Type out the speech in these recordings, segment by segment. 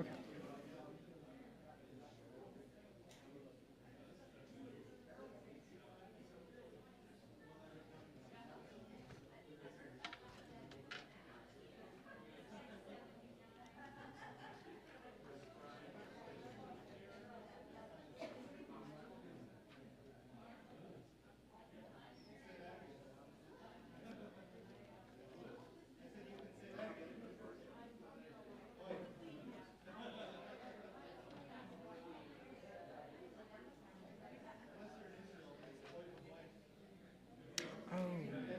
Okay. Oh.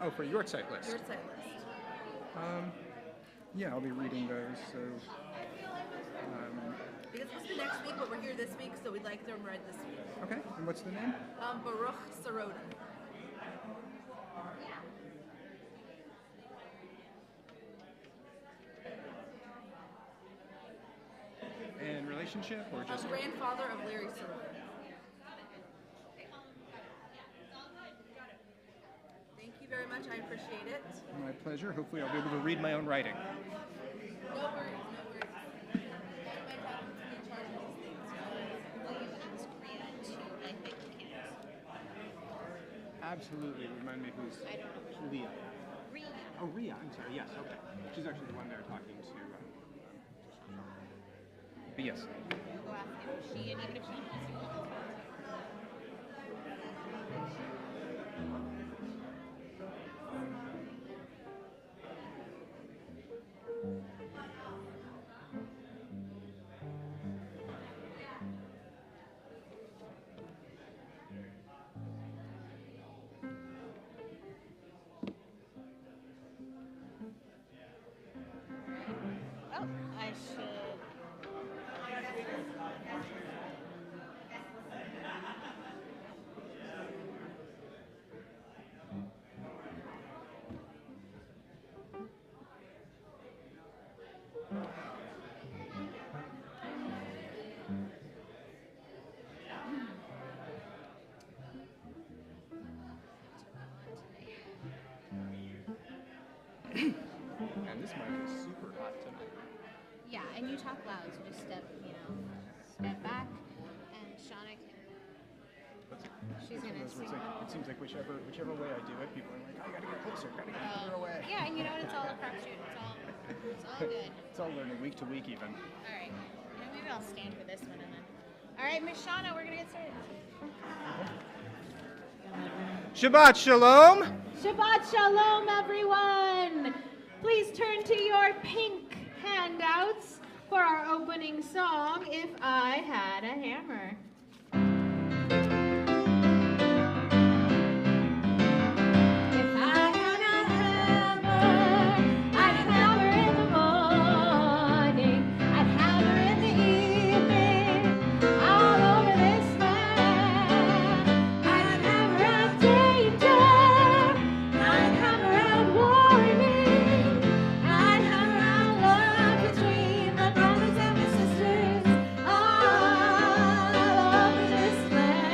Oh, for your site list. Your site list. Yeah, I'll be reading those. So, Because it's the next week, but we're here this week, so we'd like them read this week. okay. And what's the name? Baruch Soroda. And relationship, or just Grandfather of Larry Soroda. Thank you very much. I appreciate it. my pleasure. Hopefully, I'll be able to read my own writing. No worries, no worries. My dad puts me in charge of these things. Will you ask Rhea to, I think, can't. Absolutely. Remind me who's I don't know. Leah. Rhea. Oh, Rhea. I'm sorry. Yes. Okay. She's actually the one there talking to. But yes. Go ask him. She, and even if she wants to come. Oh, I should. And this mic is super hot tonight. Yeah, and you talk loud, so just step back, and Shauna can. She's gonna That's sing. what's like, it seems like whichever way I do it, people are like, I gotta get closer, gotta get further away. Yeah, and you know what? It's all a crapshoot. It's all good. It's all learning week to week even. All right. Maybe I'll stand for this one and then. All right, Miss Shauna, we're gonna get started. Shabbat Shalom! Shabbat Shalom, everyone! Please turn to your pink handouts for our opening song, If I Had a Hammer. If I had a hammer, I'd hammer in the morning, I'd hammer in the evening, all over this land. I'd hammer out danger, I'd hammer out warning, I'd hammer out love between my brothers and my sisters, all over this land.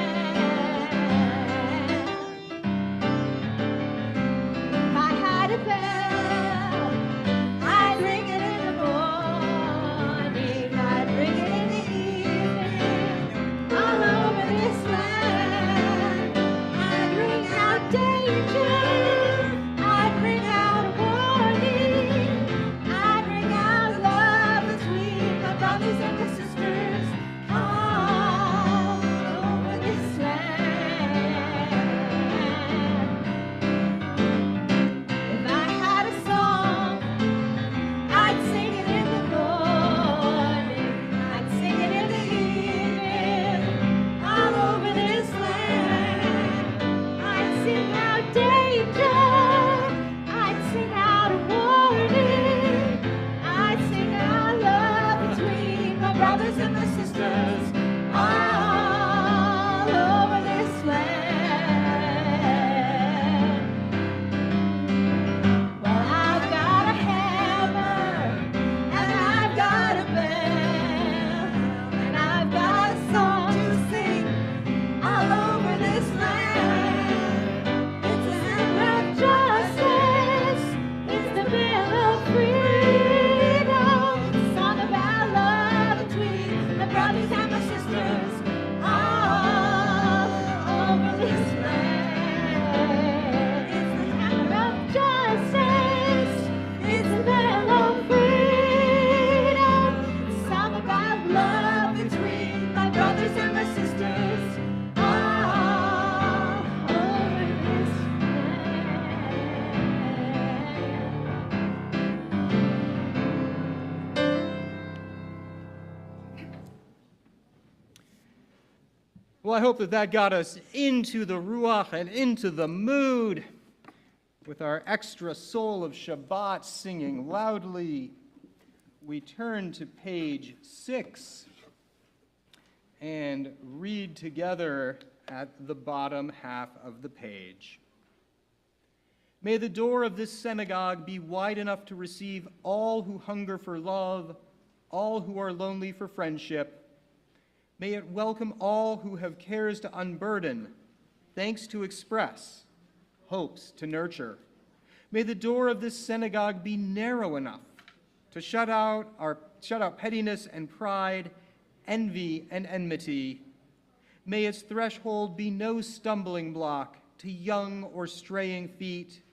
If I had a bell, I'd ring it in the morning, I'd ring it in the evening, all over this land. I'd ring out danger, I'd ring out warning, I'd ring out love between my brothers and my sisters, all over this land. If I had a song, I'd sing it in the morning, I'd sing it in the evening, all over this land. I'd sing out danger, I'd sing out a warning, I'd sing out love between my brothers and my sisters, all over this land. Well, I've got a hammer, and I've got a bell, and I've got a song to sing all over this land. It's a hammer of justice, it's the bell of freedom, it's a song about love between my brothers and my sisters, all over this land. It's the hammer of justice, it's the bell of freedom, it's a song about love between my brothers and my sisters, all over this Well, I hope that got us into the Ruach and into the mood. With our extra soul of Shabbat singing loudly, we turn to page 6 and read together at the bottom half of the page. May the door of this synagogue be wide enough to receive all who hunger for love, all who are lonely for friendship. May it welcome all who have cares to unburden, thanks to express, hopes to nurture. May the door of this synagogue be narrow enough to shut out pettiness and pride, envy and enmity. May its threshold be no stumbling block to young or straying feet.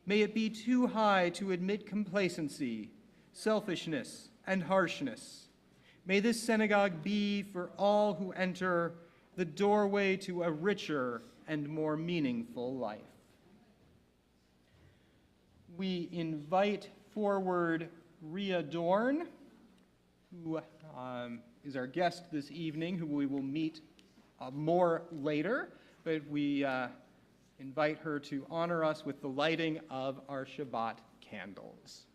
May it be too high to admit complacency, selfishness, and harshness. May this synagogue be, for all who enter, the doorway to a richer and more meaningful life. We invite forward Rhea Dorn, who is our guest this evening, who we will meet more later, but we invite her to honor us with the lighting of our Shabbat candles.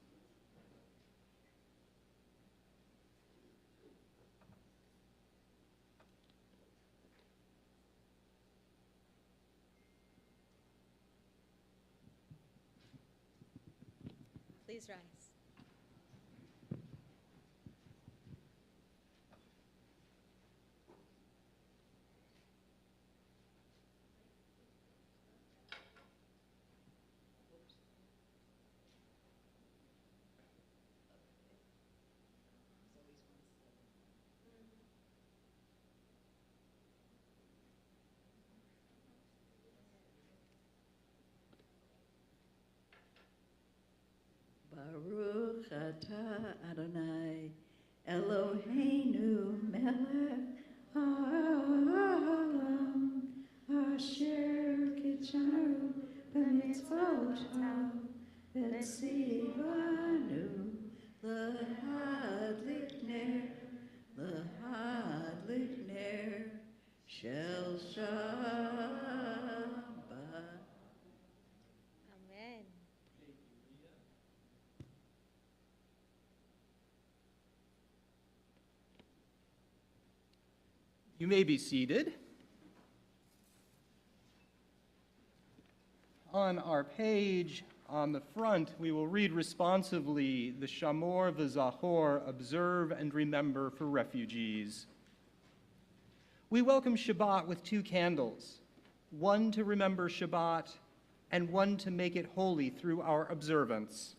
Please rise. Baruch atah Adonai Eloheinu melech haolam asher kitshanu b'mitzvotav v'tzivanu l'hadlik ner shel Shabbat. Amen. You may be seated. On our page, on the front, we will read responsively the Shamor v'Zachor, observe and remember for refugees. We welcome Shabbat with 2 candles, one to remember Shabbat and one to make it holy through our observance.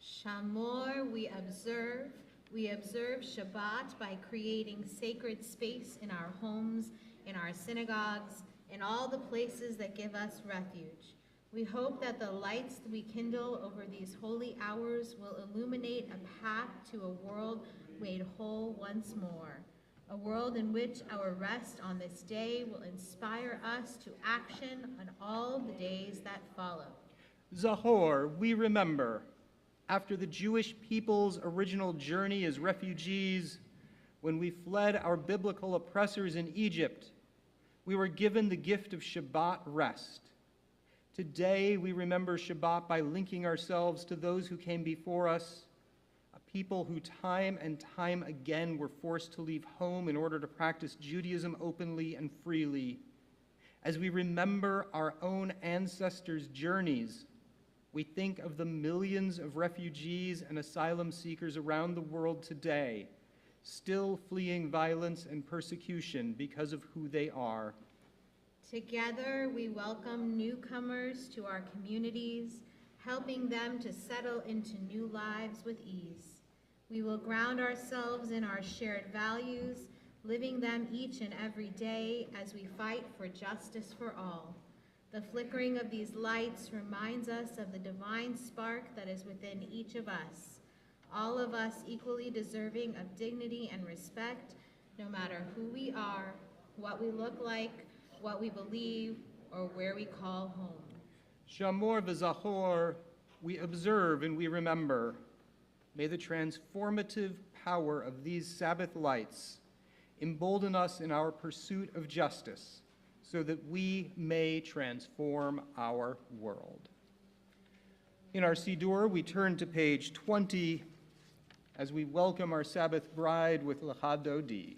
Shamor, we observe. We observe Shabbat by creating sacred space in our homes, in our synagogues, in all the places that give us refuge. We hope that the lights we kindle over these holy hours will illuminate a path to a world made whole once more, a world in which our rest on this day will inspire us to action on all the days that follow. Zachor, we remember. After the Jewish people's original journey as refugees, when we fled our biblical oppressors in Egypt, we were given the gift of Shabbat rest. Today, we remember Shabbat by linking ourselves to those who came before us, a people who time and time again were forced to leave home in order to practice Judaism openly and freely. As we remember our own ancestors' journeys, we think of the millions of refugees and asylum seekers around the world today, still fleeing violence and persecution because of who they are. Together, we welcome newcomers to our communities, helping them to settle into new lives with ease. We will ground ourselves in our shared values, living them each and every day as we fight for justice for all. The flickering of these lights reminds us of the divine spark that is within each of us, all of us equally deserving of dignity and respect, no matter who we are, what we look like, what we believe, or where we call home. Shamor v'Zachor, we observe and we remember. May the transformative power of these Sabbath lights embolden us in our pursuit of justice, so that we may transform our world. In our Siddur, we turn to page 20 as we welcome our Sabbath bride with Lecha Dodi.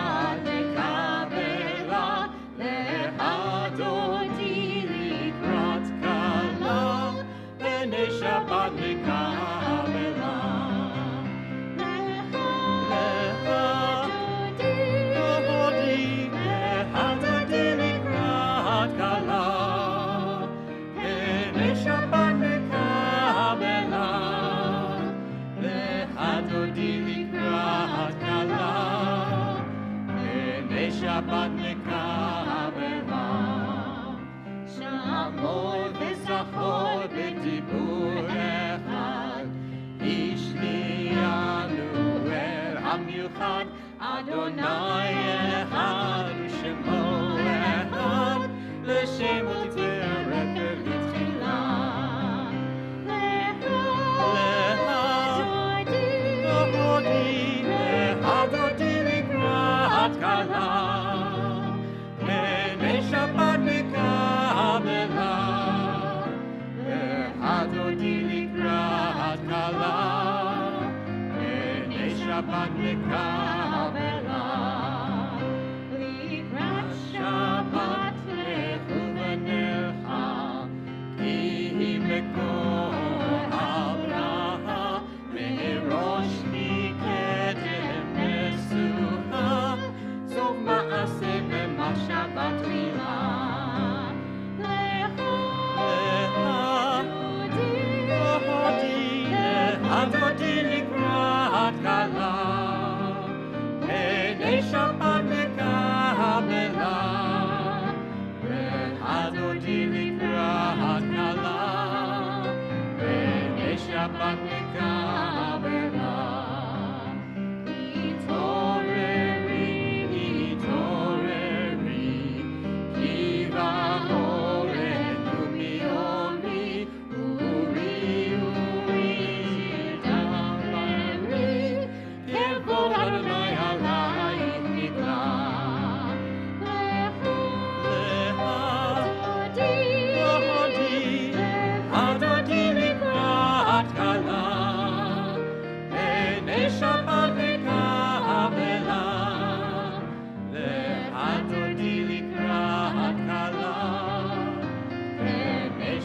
Shabbat nekabela, lehadodi likrat kala, b'nei Shabbat nekabela. Lehadodi likrat kala, b'nei Shabbat nekabela. Lehadodi likrat kala, Shabbat nekabela, Shamor v'zachor b'dibur echad, Ishlianu el hamiuchad, Adonai echad u'shemo echad, l'shem u'tiferet v'tchila. Lehadodi likrat kala, Shabbat nekabela, lehadodi likrat kala, b'nei Shabbat nekabela. Likrat Shabbat lechu v'nelcha, ki hi mekor habracha, me'rosh mikedem nesuha, sof ma'aseh b'mashabat tchila. Lehadodi likrat kala, b'nei Shabbat nekabela, lehadodi likrat kala, b'nei Shabbat nekabela.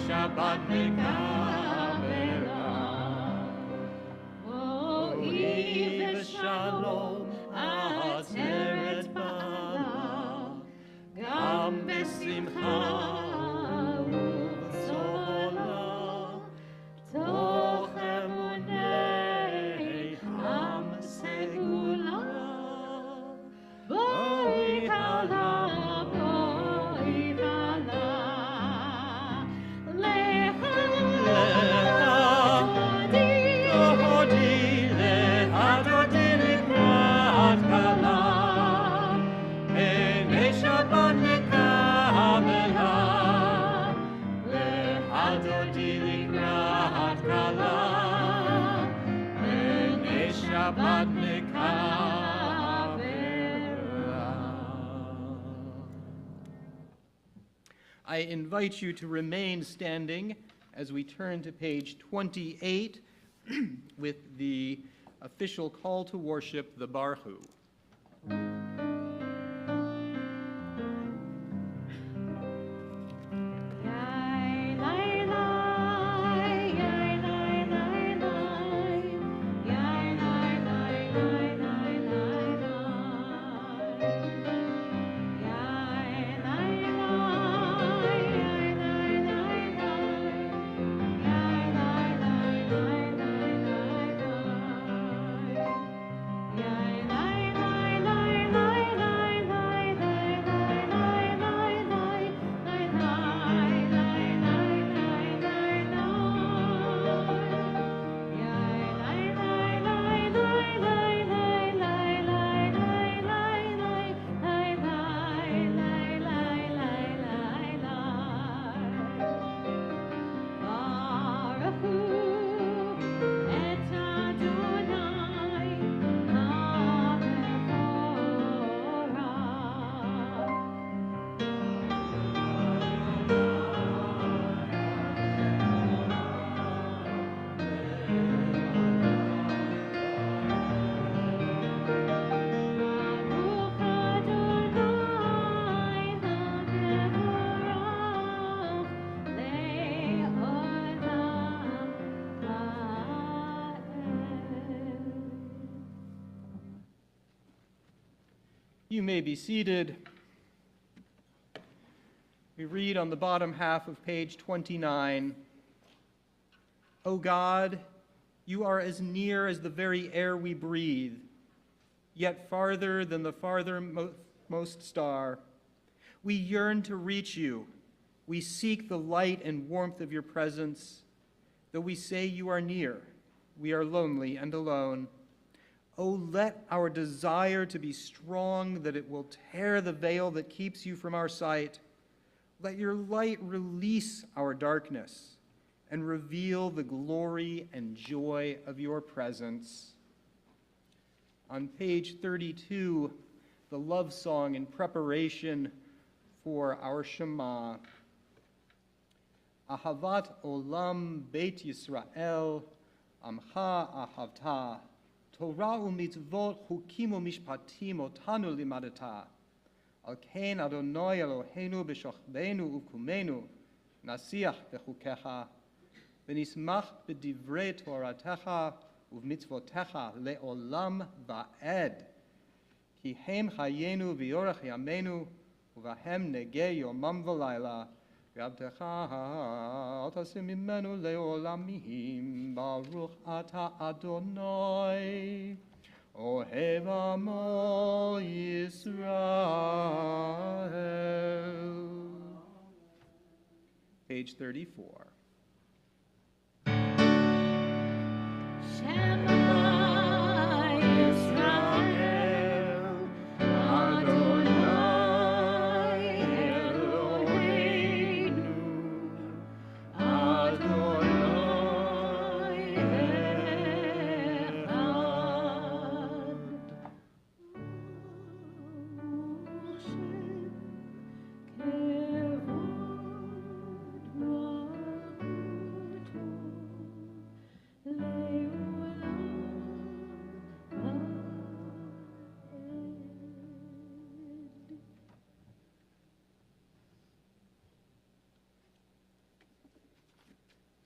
Shabbat nekabela. Ohi v'shalom atzeret bala, gam b'simcha u'b'zola, toch emunei am segula. Boi kala, boi kala. Shabbat nekabela. I invite you to remain standing as we turn to page 28 with the official call to worship, the Barhu. La You may be seated. We read on the bottom half of page 29, O God, you are as near as the very air we breathe, yet farther than the farthermost star. We yearn to reach you. We seek the light and warmth of your presence. Though we say you are near, we are lonely and alone. Oh, let our desire to be strong, that it will tear the veil that keeps you from our sight. Let your light release our darkness and reveal the glory and joy of your presence. On page 32, the love song in preparation for our Shema. Ahavat olam beit Yisrael, amcha ahavta, Torah u'mitzvot chukim u'mishpatim otanu limadata. Al ken Adonai Eloheinu b'shochbenu u'kumenu, nasiach b'chukecha, v'nismach b'divrei Toratecha u'v'mitzvotecha le'olam va'ed. Ki hem chayenu v'yorach yamenu, u'vahem negei yomam v'layla, v'yabtecha al tasim mimenu le'olamim, baruch ata Adonai, ohev amo Yisrael. Page 34. Shema Yisrael, Adonai Eloheinu, Adonai Echad.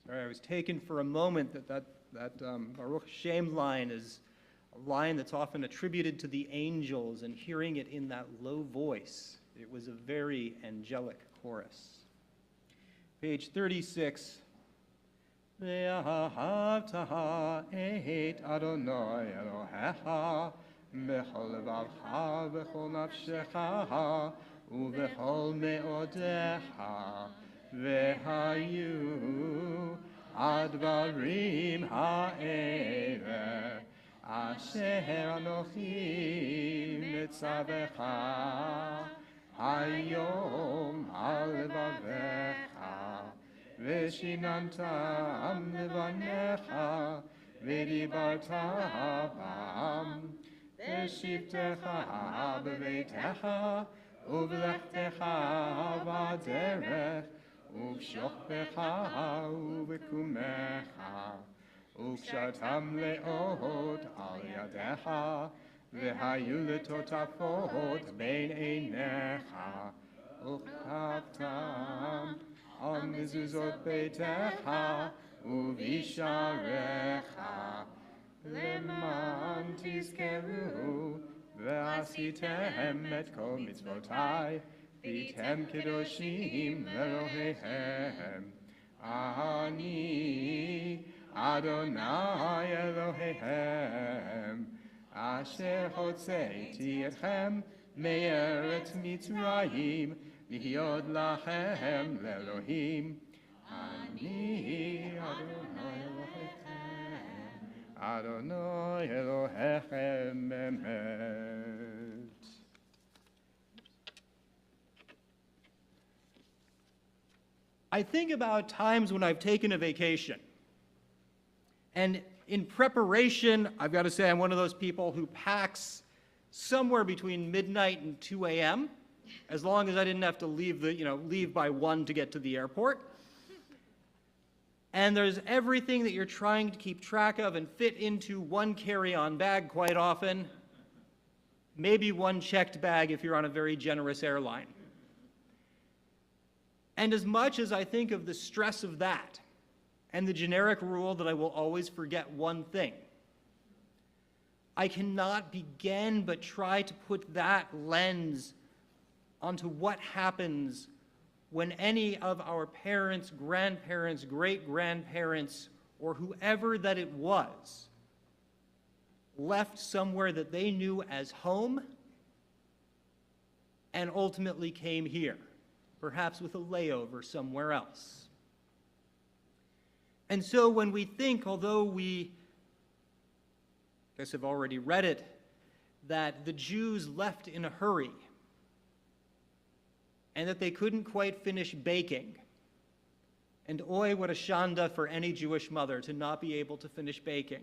Sorry, I was taken for a moment that Baruch Shem line is a line that's often attributed to the angels, and hearing it in that low voice, it was a very angelic chorus. Page 36. Ve'ahavta et Adonai Elohecha b'chol levavcha v'chol nafshecha u'v'chol me'odecha ve'hayu advarim ha'ele asher anochi mitzavecha hayom al levavecha ושיננתם לבניך, ודיברת בם, ושבתך בביתך, ובלכתך בדרך, ובשוכבך ובקומך, וקשרתם לאות על ידיך, והיו לטוטפות בין עיניך, וכתבתם על מזוזות ביתך ובשעריך, למען תזכרו ועשיתם את כל מצוותיי, והייתם קדושים לאלוהיהם. אני אדוני אלוהיהם, אשר הוצאתי אתכם מארץ מצרים, להיות לכם לאלוהים. אני אדוני אלוהיכם, אדוני אלוהיכם באמת. I think about times when I've taken a vacation. And in preparation, I've got to say I'm one of those people who packs somewhere between midnight and 2 a.m., as long as I didn't have to leave by 1 to get to the airport. And there's everything that you're trying to keep track of and fit into one carry-on bag quite often, maybe one checked bag if you're on a very generous airline. And as much as I think of the stress of that and the generic rule that I will always forget one thing, I cannot begin but try to put that lens onto what happens when any of our parents, grandparents, great-grandparents, or whoever that it was, left somewhere that they knew as home and ultimately came here, perhaps with a layover somewhere else. And so when we think, although we, I guess have already read it, that the Jews left in a hurry and that they couldn't quite finish baking, and oy, what a shanda for any Jewish mother to not be able to finish baking.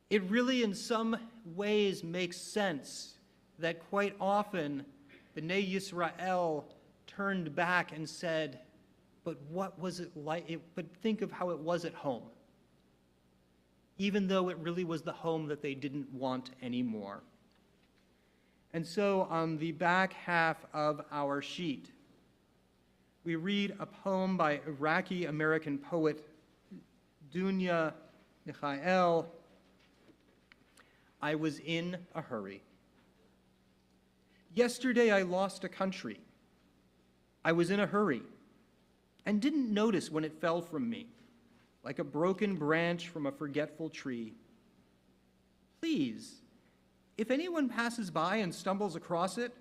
It really in some ways makes sense that quite often Bnei Yisrael turned back and said, but what was it like? But think of how it was at home, even though it really was the home that they didn't want anymore. And so on the back half of our sheet, we read a poem by Iraqi-American poet Dunya Mikhael, I was in a hurry. Yesterday I lost a country. I was in a hurry and didn't notice when it fell from me, like a broken branch from a forgetful tree. Please, if anyone passes by and stumbles across it,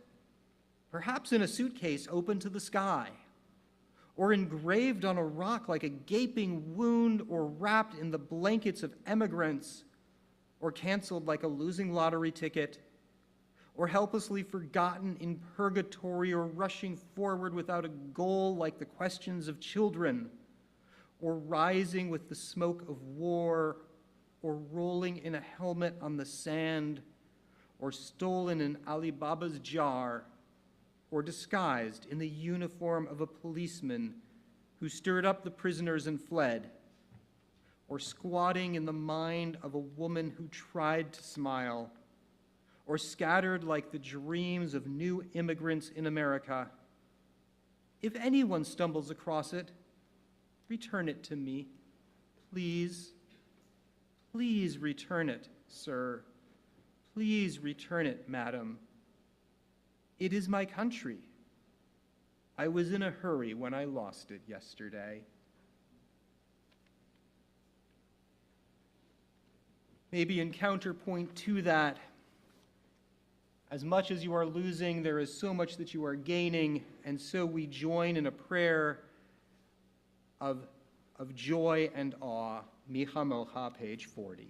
perhaps in a suitcase open to the sky, or engraved on a rock like a gaping wound, or wrapped in the blankets of emigrants, or canceled like a losing lottery ticket, or helplessly forgotten in purgatory, or rushing forward without a goal like the questions of children, or rising with the smoke of war, or rolling in a helmet on the sand, or stolen in Ali Baba's jar, or disguised in the uniform of a policeman who stirred up the prisoners and fled, or squatting in the mind of a woman who tried to smile, or scattered like the dreams of new immigrants in America. If anyone stumbles across it, return it to me. Please, please return it, sir. Please return it, madam. It is my country. I was in a hurry when I lost it yesterday. Maybe in counterpoint to that, as much as you are losing, there is so much that you are gaining, and so we join in a prayer of joy and awe. Micha Mocha, page 40.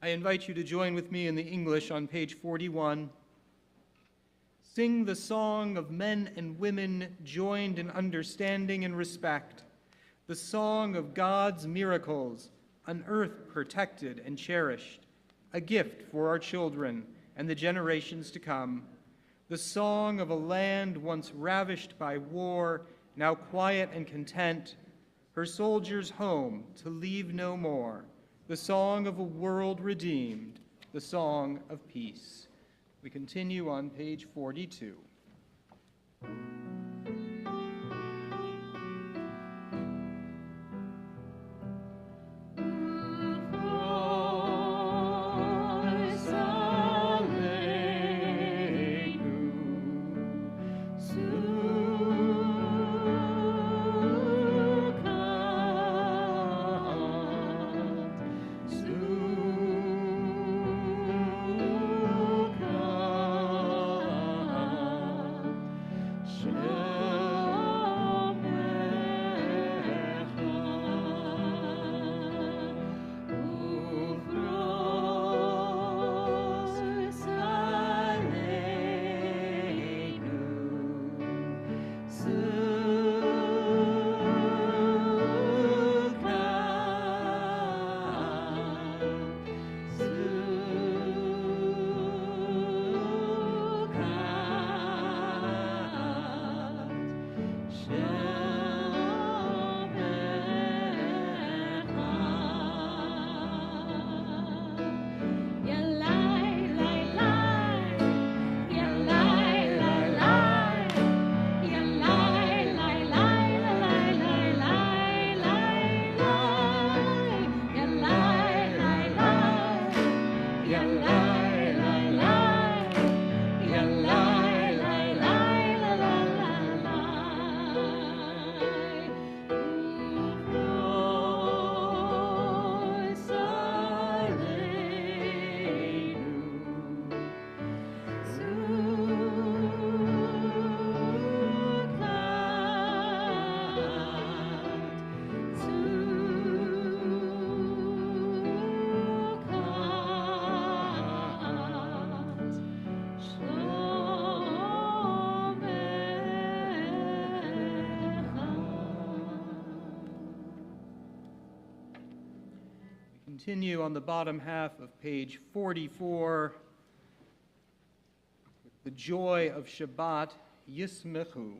I invite you to join with me in the English on page 41. Sing the song of men and women joined in understanding and respect, the song of God's miracles, an earth protected and cherished, a gift for our children and the generations to come, the song of a land once ravished by war, now quiet and content, her soldiers home to leave no more, the song of a world redeemed, the song of peace. We continue on page 42. Continue on the bottom half of page 44. The joy of Shabbat, Yismechu.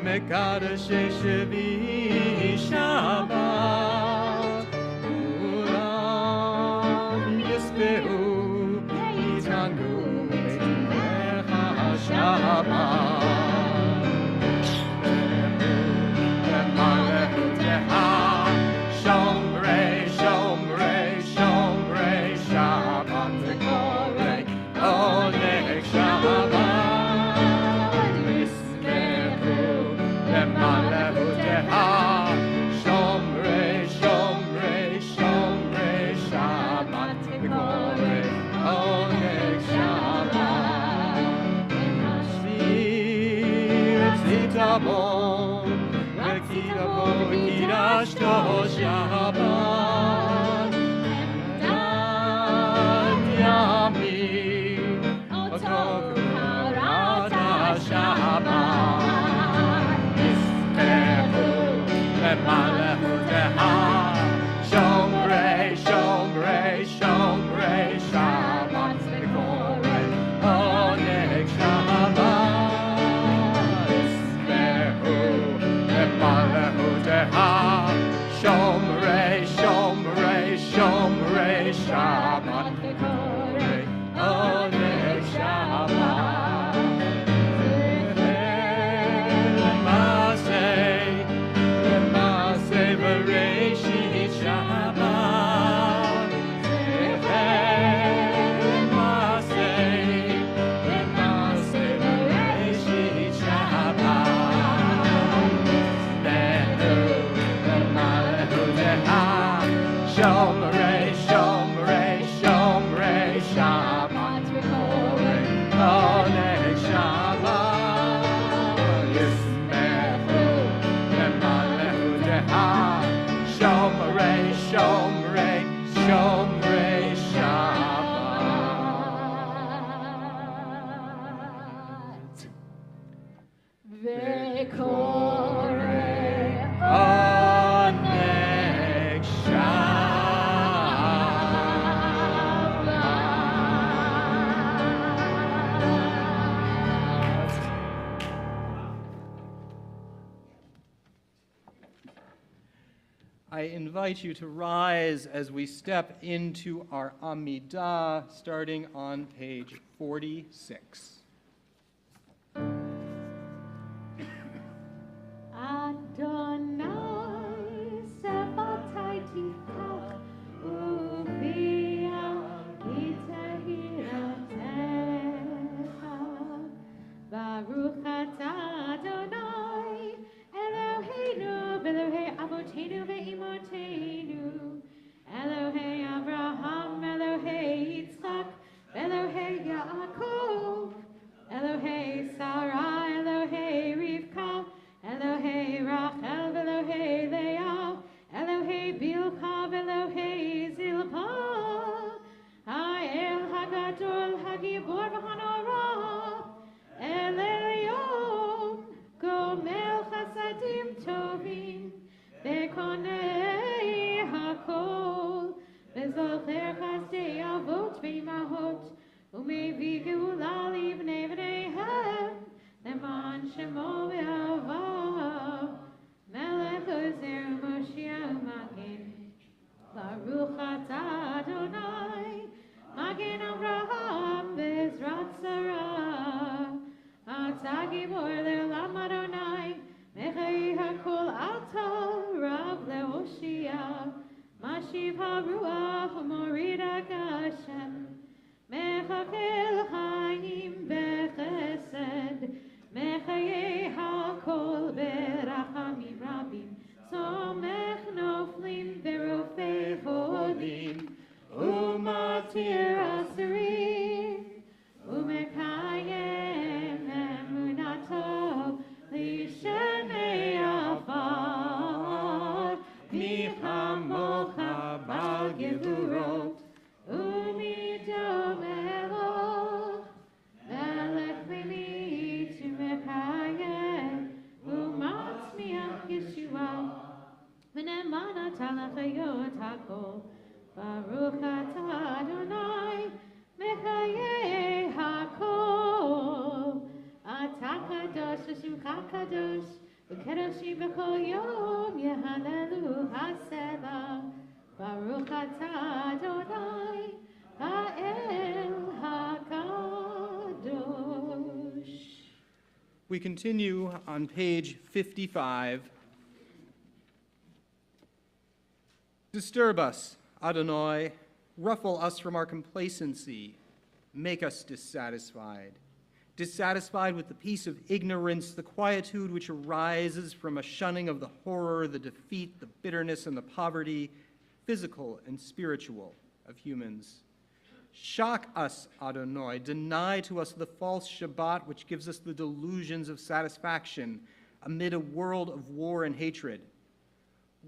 Mekadosh Shevi Shabbat Ulam Yisbehu Yitanu Lecha Shabbat Lemalehu Teha Shomrei Shomrei Shomrei Shabbat Tekorei Oleg Shabbat Shabbat Dan Yami Otoku Harata Shabbat Yismechu Lemalehu Teha Shomrei Shomrei Shomrei Shabbat Tekorei Oneg Shabbat Yismechu Lemalehu Teha Shomrei, Shomrei, Shomrei, Shabbat Tekorei, Oneg Shomrei, Shomrei, Shomrei Shabbat. V'korei Oneg Shabbat. I invite you to rise as we step into our Amidah, starting on page 46. Adonai sefatayti kach uvia kitahiratecha Baruch atah Adonai Eloheinu v'Elohei avotenu ve'imotenu Elohei Abraham Elohei Yitzchak Elohei Yaakov Elohei Sarah Elohei Rivka Elohei Rachel Elohei Leah Elohei Bilha Elohei Zilpa Ha'el Hagadol Hagibor V'Hanora El Elyon Gomel Chasadim Tovim Bekonei Hakol Bezocher Chasdei Avot V'Imahot Umevi Geula Livnei V'neihem Leman Shemo V'Avav Melech Ozer Moshiach Magen Baruch atah Adonai Magen Avraham Bezrat Sarah Atah Gibor Le'olam Adonai Mechai HaKol Atah Rav Le'Oshia Mashiv HaRuach Umorid HaGashem Mechakel Chaim Bechesed Mechayei HaKol Berachamim Rabim Somech Noflim Verofei Hodim Umatir Asirim Umekayem Emunato Lishenei Afar Michamocha Bal Gevurot Umidom Eloch Melech Lili Tumekayem Umatzmiach Yeshua V'nemana Talachayot HaKol Baruch atah Adonai Mechayei HaKol Atah Kadosh Shemcha Kadosh V'kedoshim B'chol Yom Yehalelu HaSelah Baruch atah Adonai Ha'el HaKadosh. We continue on page 55. Disturb us, Adonai, ruffle us from our complacency, make us dissatisfied. Dissatisfied with the peace of ignorance, the quietude which arises from a shunning of the horror, the defeat, the bitterness, and the poverty, physical and spiritual, of humans. Shock us, Adonai, deny to us the false Shabbat which gives us the delusions of satisfaction amid a world of war and hatred.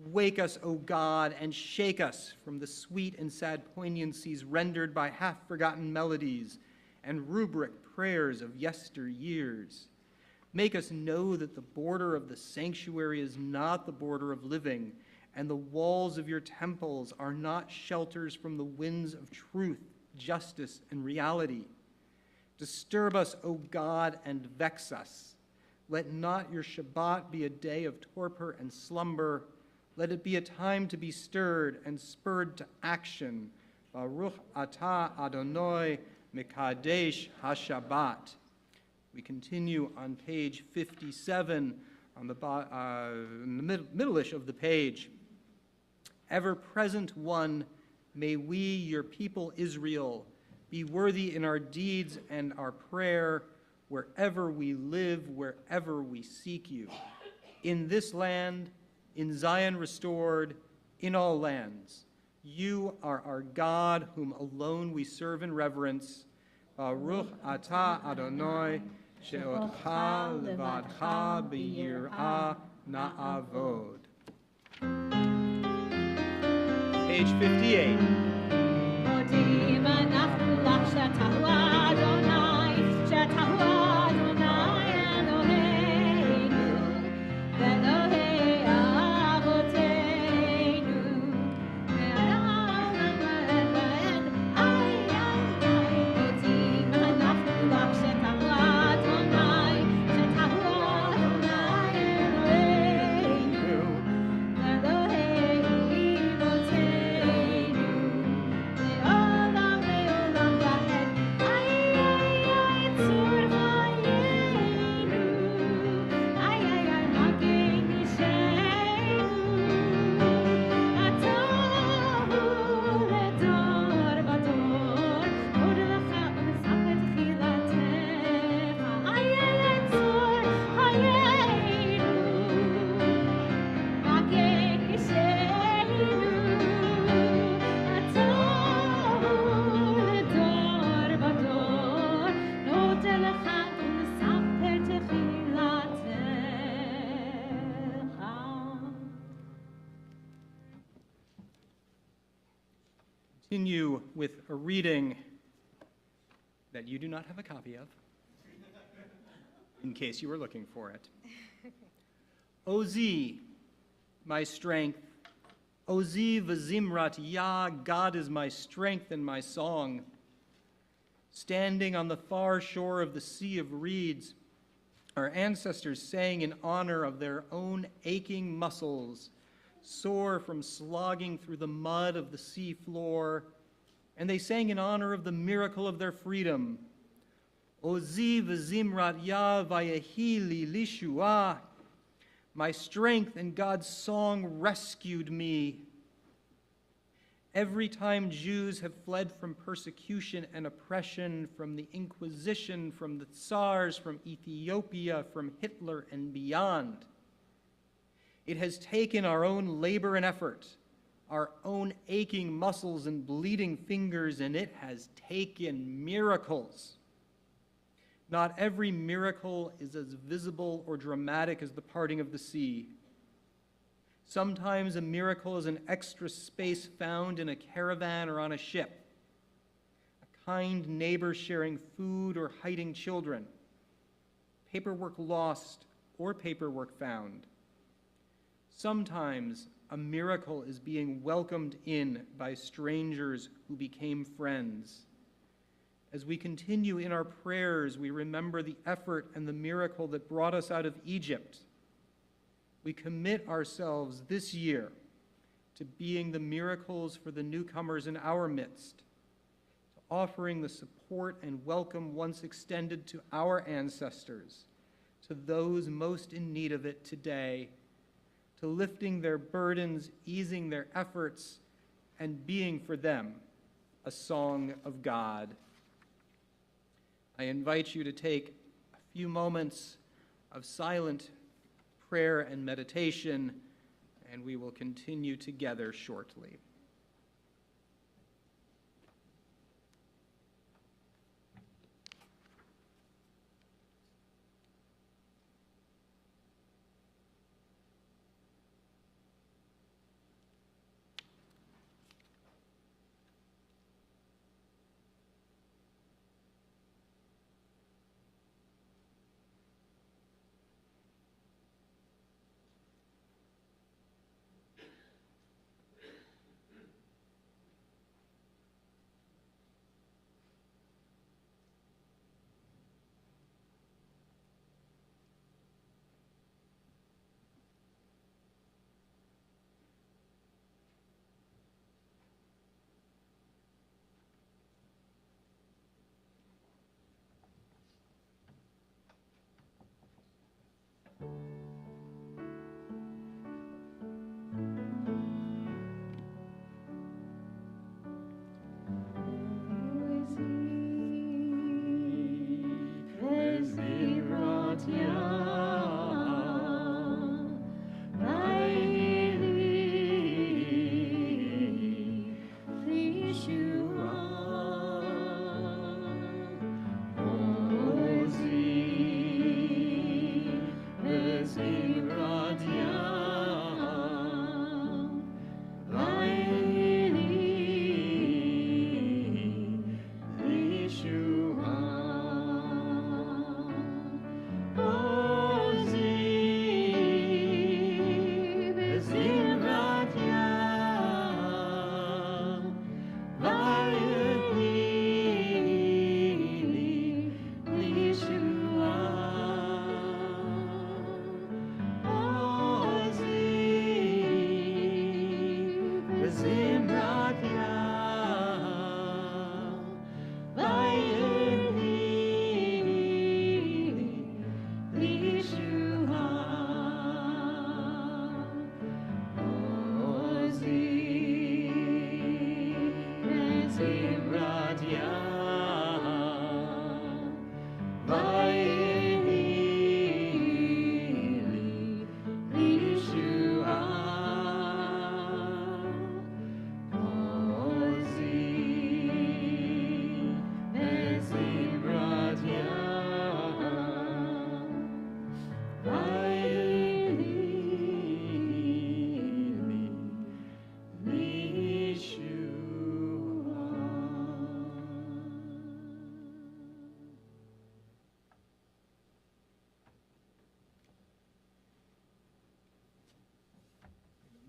Wake us, O God, and shake us from the sweet and sad poignancies rendered by half-forgotten melodies and rubric prayers of yesteryears. Make us know that the border of the sanctuary is not the border of living, and the walls of your temples are not shelters from the winds of truth, justice, and reality. Disturb us, O God, and vex us. Let not your Shabbat be a day of torpor and slumber. Let it be a time to be stirred and spurred to action. Baruch atah Adonai Mekadesh HaShabbat. We continue on page 57, on the in the middle-ish of the page. Ever-present one, may we, your people Israel, be worthy in our deeds and our prayer, wherever we live, wherever we seek you. In this land, in Zion restored, in all lands. You are our God, whom alone we serve in reverence. Baruch atah Adonai, she'otcha levadcha b'yirah na'avod. page 58. מודים אנחנו לך שאתה הוא אדוני, שאתה הוא אדוני אלוהינו, ואלוהי אבותינו, מהעולם ועד ועד. איי איי איי, מודים אנחנו לך שאתה הוא אדוני, שאתה הוא אדוני אלוהינו, ואלוהי אבותינו, לעולם לעולם ועד. איי איי איי, צור חיינו, איי איי איי, מגן אישנו, אתה הוא לדור ודור, עוד לך ונסף את תחילתך. איי איי איי, צור חיינו, מגן אישנו, אתה הוא לדור ודור, נודה לך ונספר תחילתך. Continue with a reading that you do not have a copy of, in case you were looking for it. Ozi, my strength. Ozi v'zimrat Yah, God is my strength and my song. Standing on the far shore of the Sea of Reeds, our ancestors sang in honor of their own aching muscles, sore from slogging through the mud of the sea floor, and they sang in honor of the miracle of their freedom. Ozi v'zimrat Yah vayehi li lishua, my strength and God's song rescued me. Every time Jews have fled from persecution and oppression, from the Inquisition, from the Tsars, from Ethiopia, from Hitler, and beyond, it has taken our own labor and effort, our own aching muscles and bleeding fingers, and it has taken miracles. Not every miracle is as visible or dramatic as the parting of the sea. Sometimes a miracle is an extra space found in a caravan or on a ship, a kind neighbor sharing food or hiding children, paperwork lost or paperwork found. Sometimes a miracle is being welcomed in by strangers who became friends. As we continue in our prayers, we remember the effort and the miracle that brought us out of Egypt. We commit ourselves this year to being the miracles for the newcomers in our midst, to offering the support and welcome once extended to our ancestors, to those most in need of it today, to lifting their burdens, easing their efforts, and being for them a song of God. I invite you to take a few moments of silent prayer and meditation, and we will continue together shortly.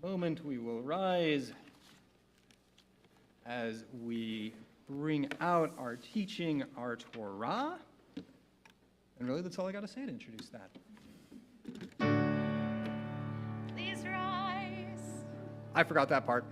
Moment we will rise as we bring out our teaching, our Torah. And really, that's all I got to say to introduce that. Please rise. I forgot that part.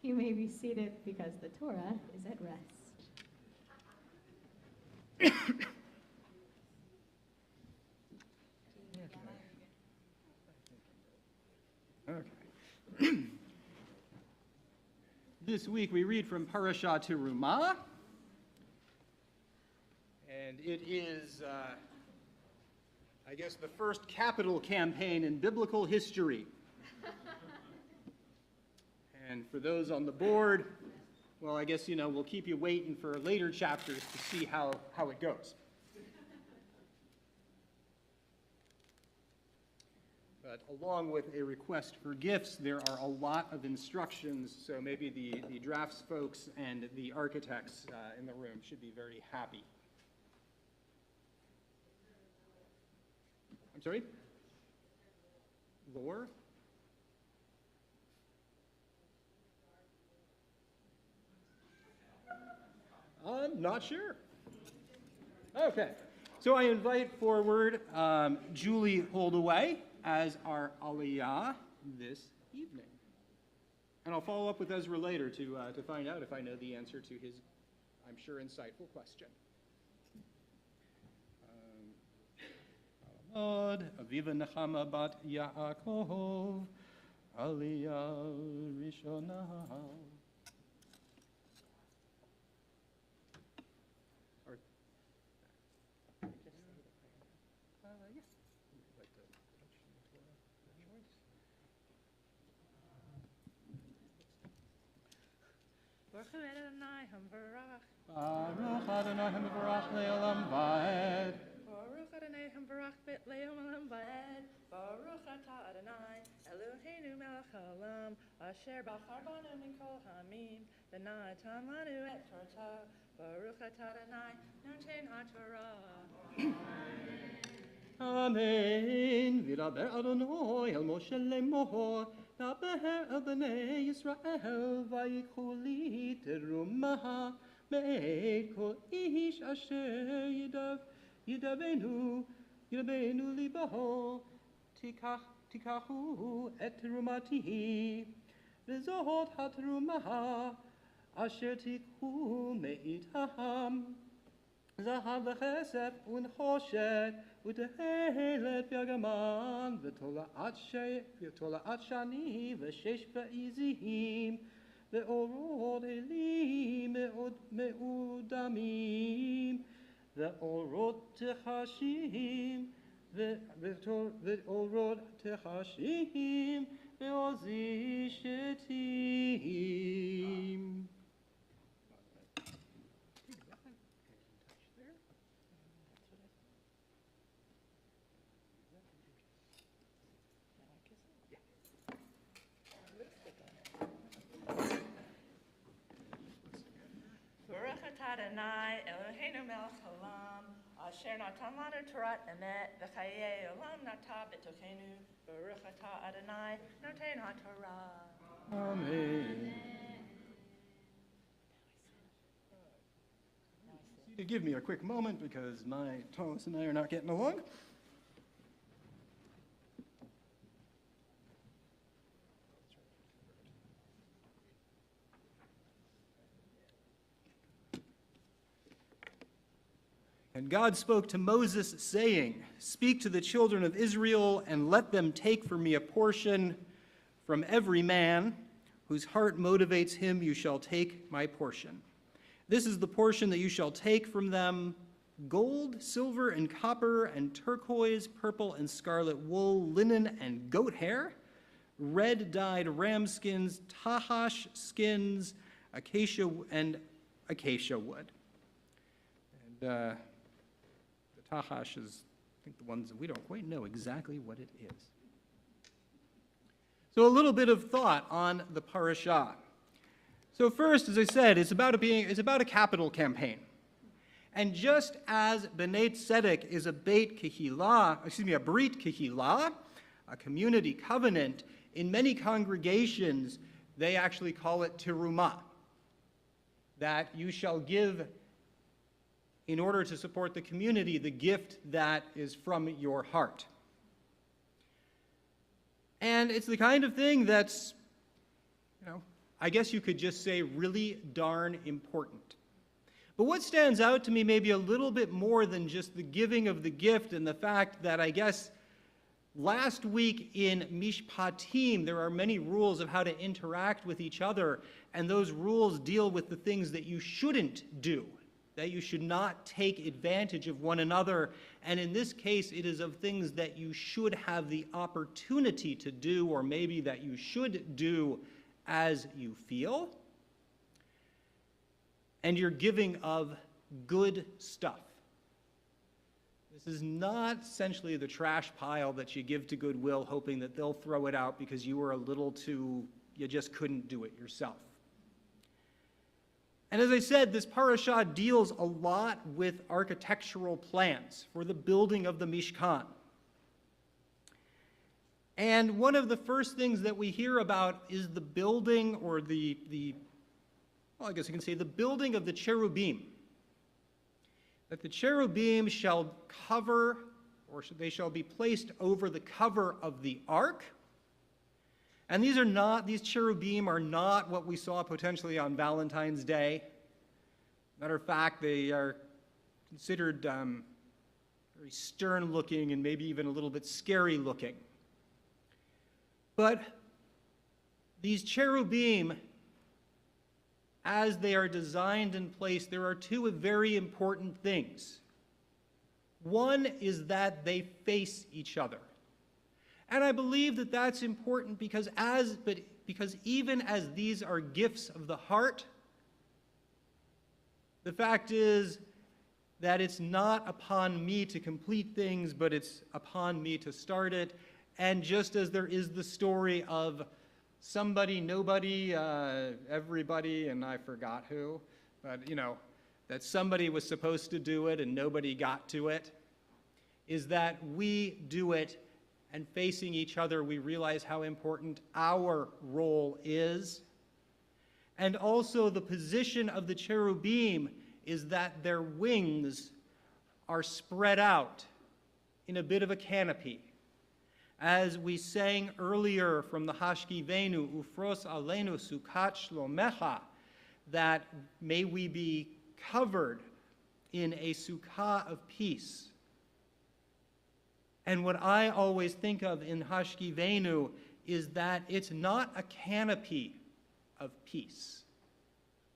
You may be seated because the Torah is at rest. Okay. This week we read from Parashat Terumah, and it is I guess the first capital campaign in biblical history. And for those on the board, well, I guess, we'll keep you waiting for later chapters to see how it goes. But along with a request for gifts, there are a lot of instructions, so maybe the drafts folks and the architects in the room should be very happy. I'm sorry? Lore? I'm not sure. Okay, so I invite forward Julie Holdaway as our aliyah this evening. And I'll follow up with Ezra later to find out if I know the answer to his, I'm sure, insightful question. Aviva Nechama bat Yaakov, aliyah rishonah. Baruch Adonai Hamvarach Le'olam Va'ed. Baruch Adonai Hamvarach Bet Le'olam Va'ed. Baruch Atah Adonai Eloheinu Melech Haolam Asher Bachar Banu Mikol Hamim V'natan Lanu Et Torah. Baruch Atah Adonai Noten HaTorah. Amen. V'daber Adonai el Moshe Lemor. Daber el Bnei Yisrael v'yikhu li terumah me'ed kol ish asher yidavenu libaho tikachu et terumati v'zot haterumah asher tikhu me'itam zahav v'chesef u'nchoshet ותהלת בארגמן ותולעת שני ושש בעזים ואורות אלים מאודמים ואורות תחשים ואורות תחשים ועוזי שתים. Baruch Atah Adonai Eloheinu Melech Haolam Asher Natan Lanu Torat Emet V'chayei Olam Nata B'tochenu. Baruch Atah Adonai Noten HaTorah. Amen. Give me a quick moment because my Thomas and I are not getting along. And God spoke to Moses, saying, "Speak to the children of Israel, and let them take for me a portion from every man whose heart motivates him. You shall take my portion. This is the portion that you shall take from them: gold, silver, and copper, and turquoise, purple, and scarlet wool, linen, and goat hair, red-dyed ram skins, tahash skins, acacia wood." And the tahash is, I think, the ones that we don't quite know exactly what it is. So a little bit of thought on the parashah. So first, as I said, it's about a capital campaign. And just as Bnai Tzedek is a brit kehilah, a community covenant, in many congregations, they actually call it terumah, that you shall give, in order to support the community, the gift that is from your heart. And it's the kind of thing that's, I guess you could just say really darn important. But what stands out to me maybe a little bit more than just the giving of the gift and the fact that, I guess, last week in Mishpatim, there are many rules of how to interact with each other, and those rules deal with the things that you shouldn't do, that you should not take advantage of one another, and in this case, it is of things that you should have the opportunity to do, or maybe that you should do as you feel, and you're giving of good stuff. This is not essentially the trash pile that you give to Goodwill hoping that they'll throw it out because you were a little too, you just couldn't do it yourself. And as I said, this parashah deals a lot with architectural plans for the building of the Mishkan. And one of the first things that we hear about is the building, or well, I guess you can say the building of the cherubim. That the cherubim shall cover, or they shall be placed over the cover of the ark. And these cherubim are not what we saw potentially on Valentine's Day. Matter of fact, they are considered very stern looking and maybe even a little bit scary looking. But these cherubim, as they are designed in place, there are two very important things. One is that they face each other. And I believe that that's important because even as these are gifts of the heart, the fact is that it's not upon me to complete things, but it's upon me to start it. And just as there is the story of somebody, nobody, everybody, and I forgot who, but that somebody was supposed to do it and nobody got to it, is that we do it, and facing each other, we realize how important our role is. And also the position of the cherubim is that their wings are spread out in a bit of a canopy. As we sang earlier from the Hashkivenu, Ufros Aleinu Sukat Shlomecha, that may we be covered in a sukkah of peace. And what I always think of in Hashkivenu is that it's not a canopy of peace.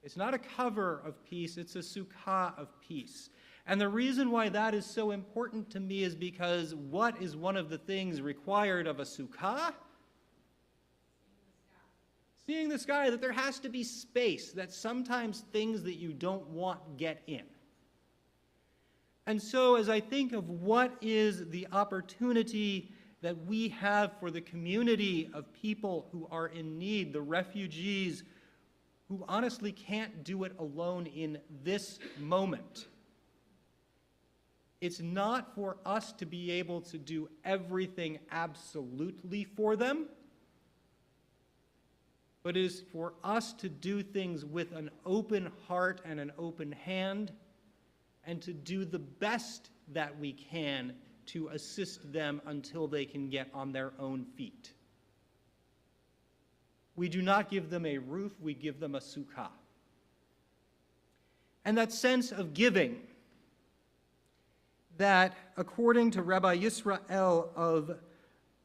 It's not a cover of peace, it's a sukkah of peace. And the reason why that is so important to me is because what is one of the things required of a sukkah? Seeing the sky, that there has to be space, that sometimes things that you don't want get in. And so as I think of what is the opportunity that we have for the community of people who are in need, the refugees who honestly can't do it alone in this moment, it's not for us to be able to do everything absolutely for them, but it is for us to do things with an open heart and an open hand, and to do the best that we can to assist them until they can get on their own feet. We do not give them a roof, we give them a sukkah. And that sense of giving, that according to Rabbi Yisrael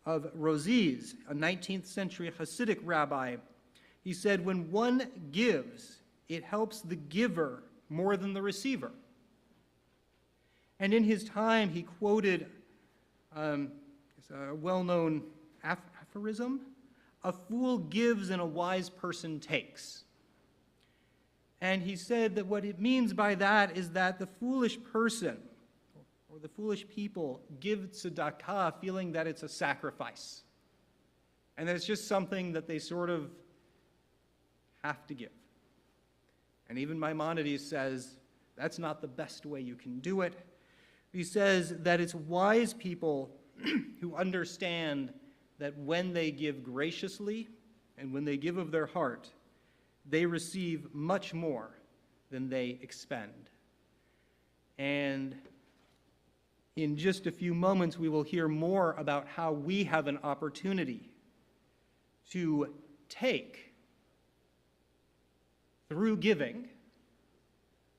of Roziz, a 19th century Hasidic rabbi, he said, when one gives, it helps the giver more than the receiver. And in his time, he quoted a well-known aphorism, "A fool gives and a wise person takes." And he said that what it means by that is that the foolish person, or the foolish people, give tzedakah feeling that it's a sacrifice. And that it's just something that they sort of have to give. And even Maimonides says that's not the best way you can do it. He says that it's wise people who understand that when they give graciously and when they give of their heart, they receive much more than they expend. And in just a few moments, we will hear more about how we have an opportunity to take, through giving,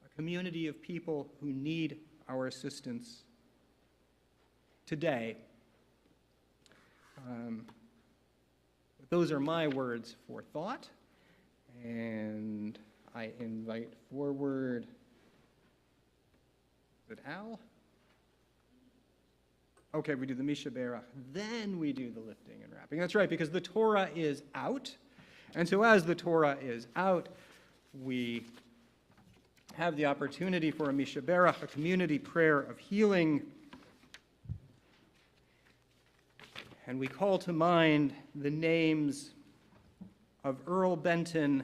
a community of people who need our assistance today. Those are my words for thought, and I invite forward Is it Al? Okay, we do the Mishaberach, then we do the lifting and wrapping. That's right, because the Torah is out. And so as the Torah is out, we have the opportunity for a Mishaberach, a community prayer of healing. And we call to mind the names of Earl Benton,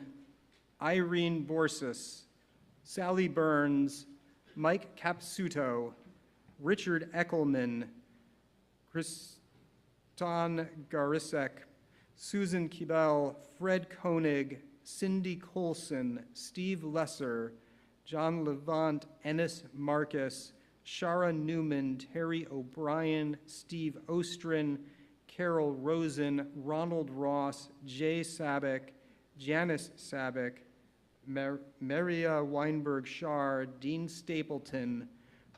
Irene Borsis, Sally Burns, Mike Capsuto, Richard Eckelman, Kristan Garisek, Susan Kibel, Fred Koenig, Cindy Colson, Steve Lesser, John Levant, Ennis Marcus, Shara Newman, Terry O'Brien, Steve Ostrin, Carol Rosen, Ronald Ross, Jay Sabick, Janice Sabick, Maria Weinberg Shar, Dean Stapleton,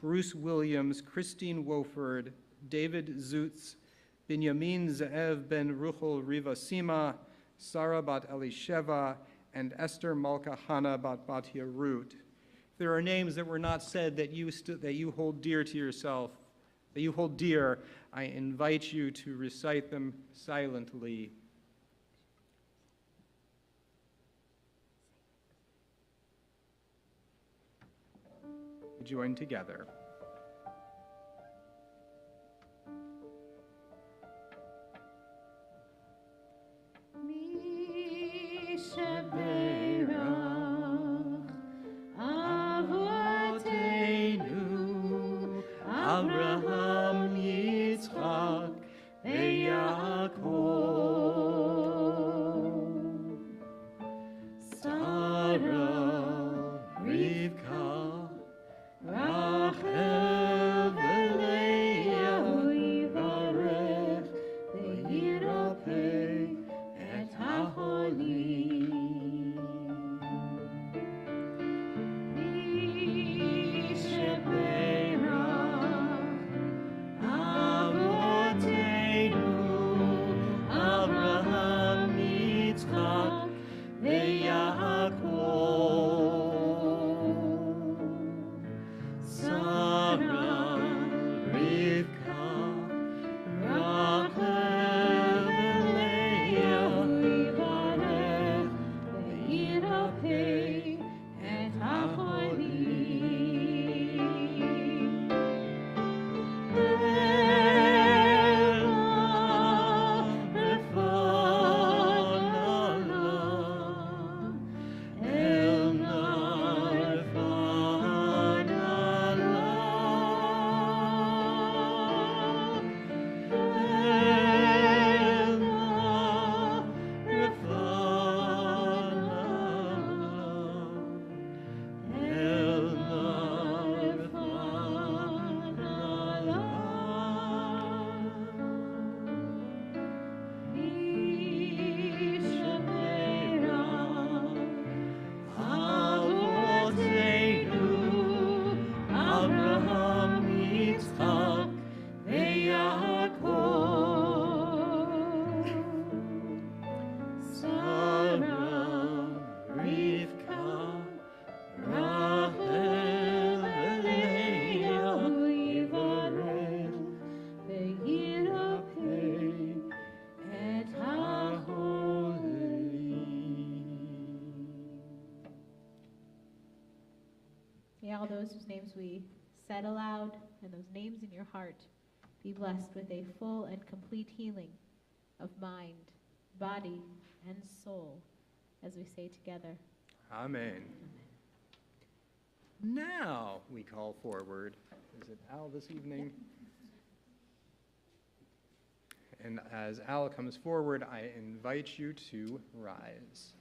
Bruce Williams, Christine Wolford, David Zutz, Binyamin Ze'ev ben Ruchel Rivasima, Sarah bat Elisheva, and Esther Malka Hana bat Batya Root. There are names that were not said that you hold dear to yourself, that you hold dear. I invite you to recite them silently. Join together. Mishaberach Avoteinu Avraham Yitzchak veYaakov Sarah Rivka Rachel v'Leah Yivarech v'Yirapeh et haHolim. Mishaberach Avoteinu Avraham Yitzchak veYaakov Sarah, Rivka, Rachel, Leah, Yivarech, v'Yirapeh et haHolim. May all those whose names we said aloud and those names in your heart be blessed with a full and complete healing of mind, body, and soul as we say together. Amen. Now we call forward, is it Al this evening? And as Al comes forward, I invite you to rise.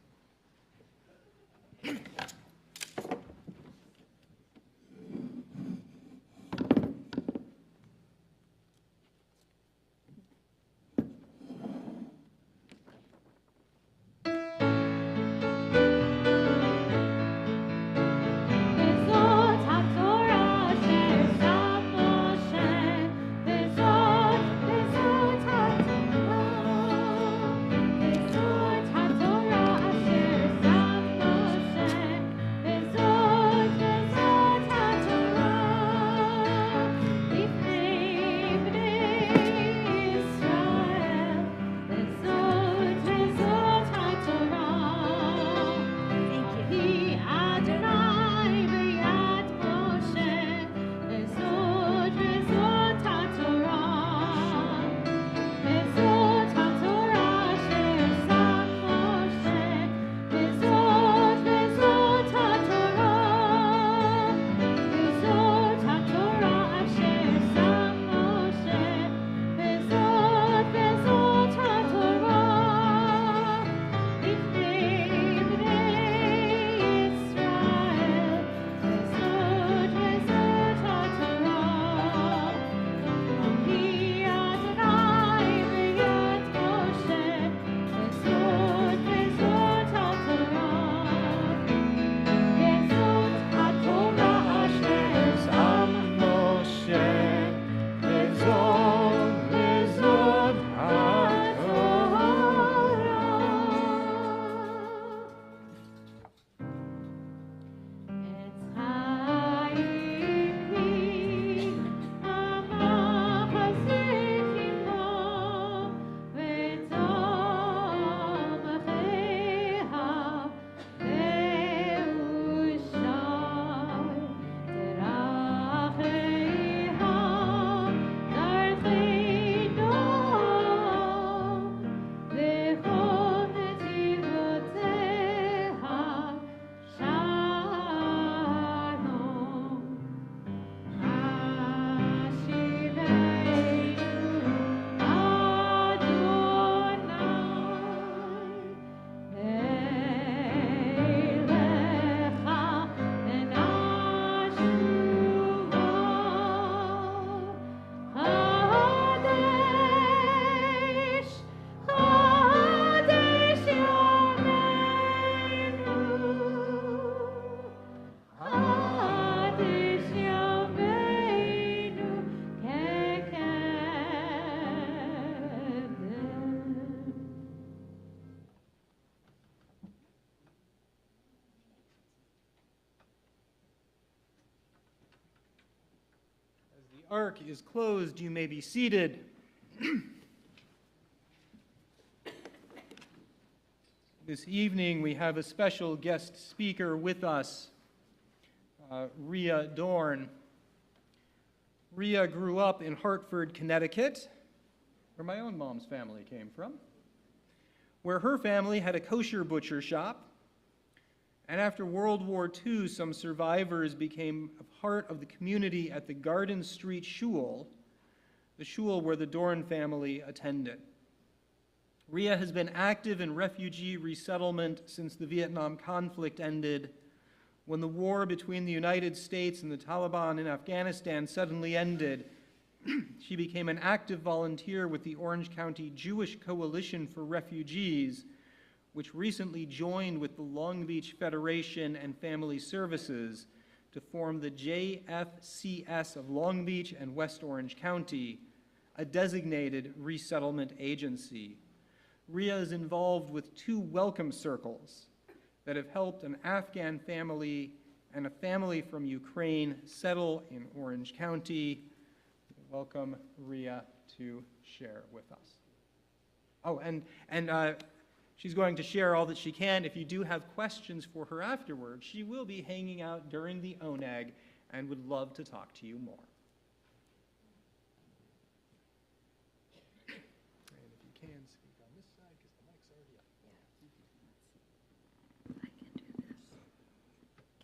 Torah asher The ark is closed. You may be seated. This evening, we have a special guest speaker with us, Rhea Dorn. Rhea grew up in Hartford, Connecticut, where my own mom's family came from, where her family had a kosher butcher shop. And after World War II, some survivors became a part of the community at the Garden Street Shul, the shul where the Dorn family attended. Rhea has been active in refugee resettlement since the Vietnam conflict ended. When the war between the United States and the Taliban in Afghanistan suddenly ended, she became an active volunteer with the Orange County Jewish Coalition for Refugees, which recently joined with the Long Beach Federation and Family Services to form the JFCS of Long Beach and West Orange County, a designated resettlement agency. Rhea is involved with 2 welcome circles that have helped an Afghan family and a family from Ukraine settle in Orange County. Welcome Rhea to share with us. Oh, and she's going to share all that she can. If you do have questions for her afterwards, she will be hanging out during the ONAG and would love to talk to you more. And if you can, speak on this side because the mic's already up. I can do this.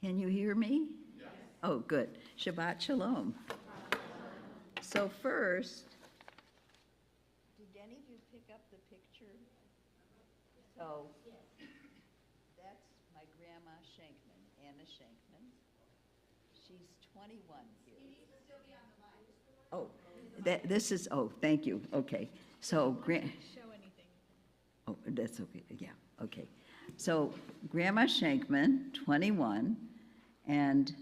Can you hear me? Yes. Oh, good. Shabbat Shalom. So first, did any of you pick up the picture? So that's my grandma Shankman, Anna Shankman. She's 21 here. Oh, this is, oh, thank you. Okay. So, Show anything. oh, that's okay. Yeah, okay. So, Grandma Shankman, 21, and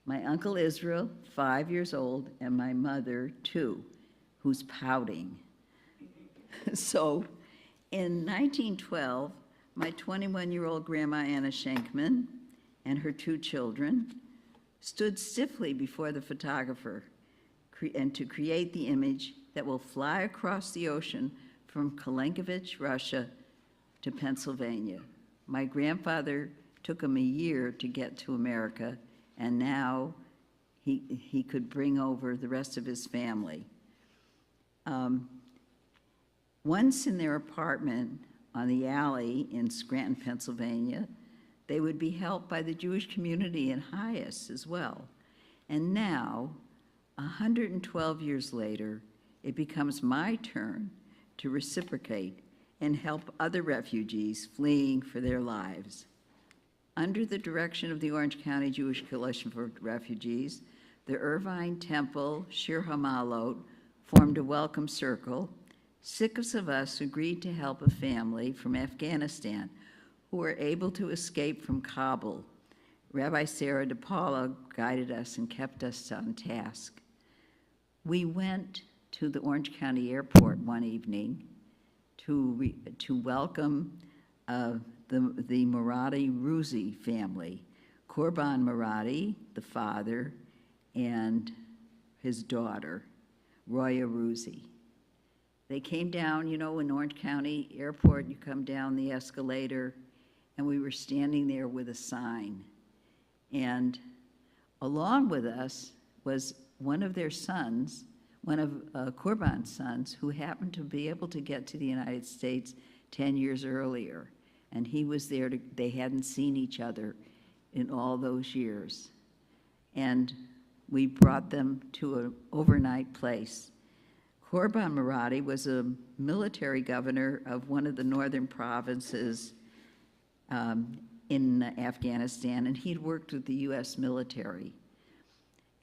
my Uncle Israel, 5 years old, and my mother, 2, who's pouting. So, in 1912, my 21-year-old Grandma Anna Shankman and her 2 children stood stiffly before the photographer and to create the image that will fly across the ocean from Kalenkovich, Russia, to Pennsylvania. My grandfather took him a year to get to America, and now he could bring over the rest of his family. Once in their apartment on the alley in Scranton, Pennsylvania, they would be helped by the Jewish community in Hyas as well. And now, 112 years later, it becomes my turn to reciprocate and help other refugees fleeing for their lives. Under the direction of the Orange County Jewish Coalition for Refugees, the Irvine Temple Shir Hamalot formed a welcome circle. 6 of us agreed to help a family from Afghanistan who were able to escape from Kabul. Rabbi Sarah DePaula guided us and kept us on task. We went to the Orange County Airport one evening to welcome the Murati Ruzi family, Korban Murati, the father, and his daughter, Roya Ruzi. They came down, you know, in Orange County Airport, you come down the escalator, and we were standing there with a sign. And along with us was one of their sons, one of Korban's sons, who happened to be able to get to the United States 10 years earlier. And he was there, they hadn't seen each other in all those years. And we brought them to an overnight place. Korban Murati was a military governor of one of the northern provinces in Afghanistan, and he'd worked with the U.S. military.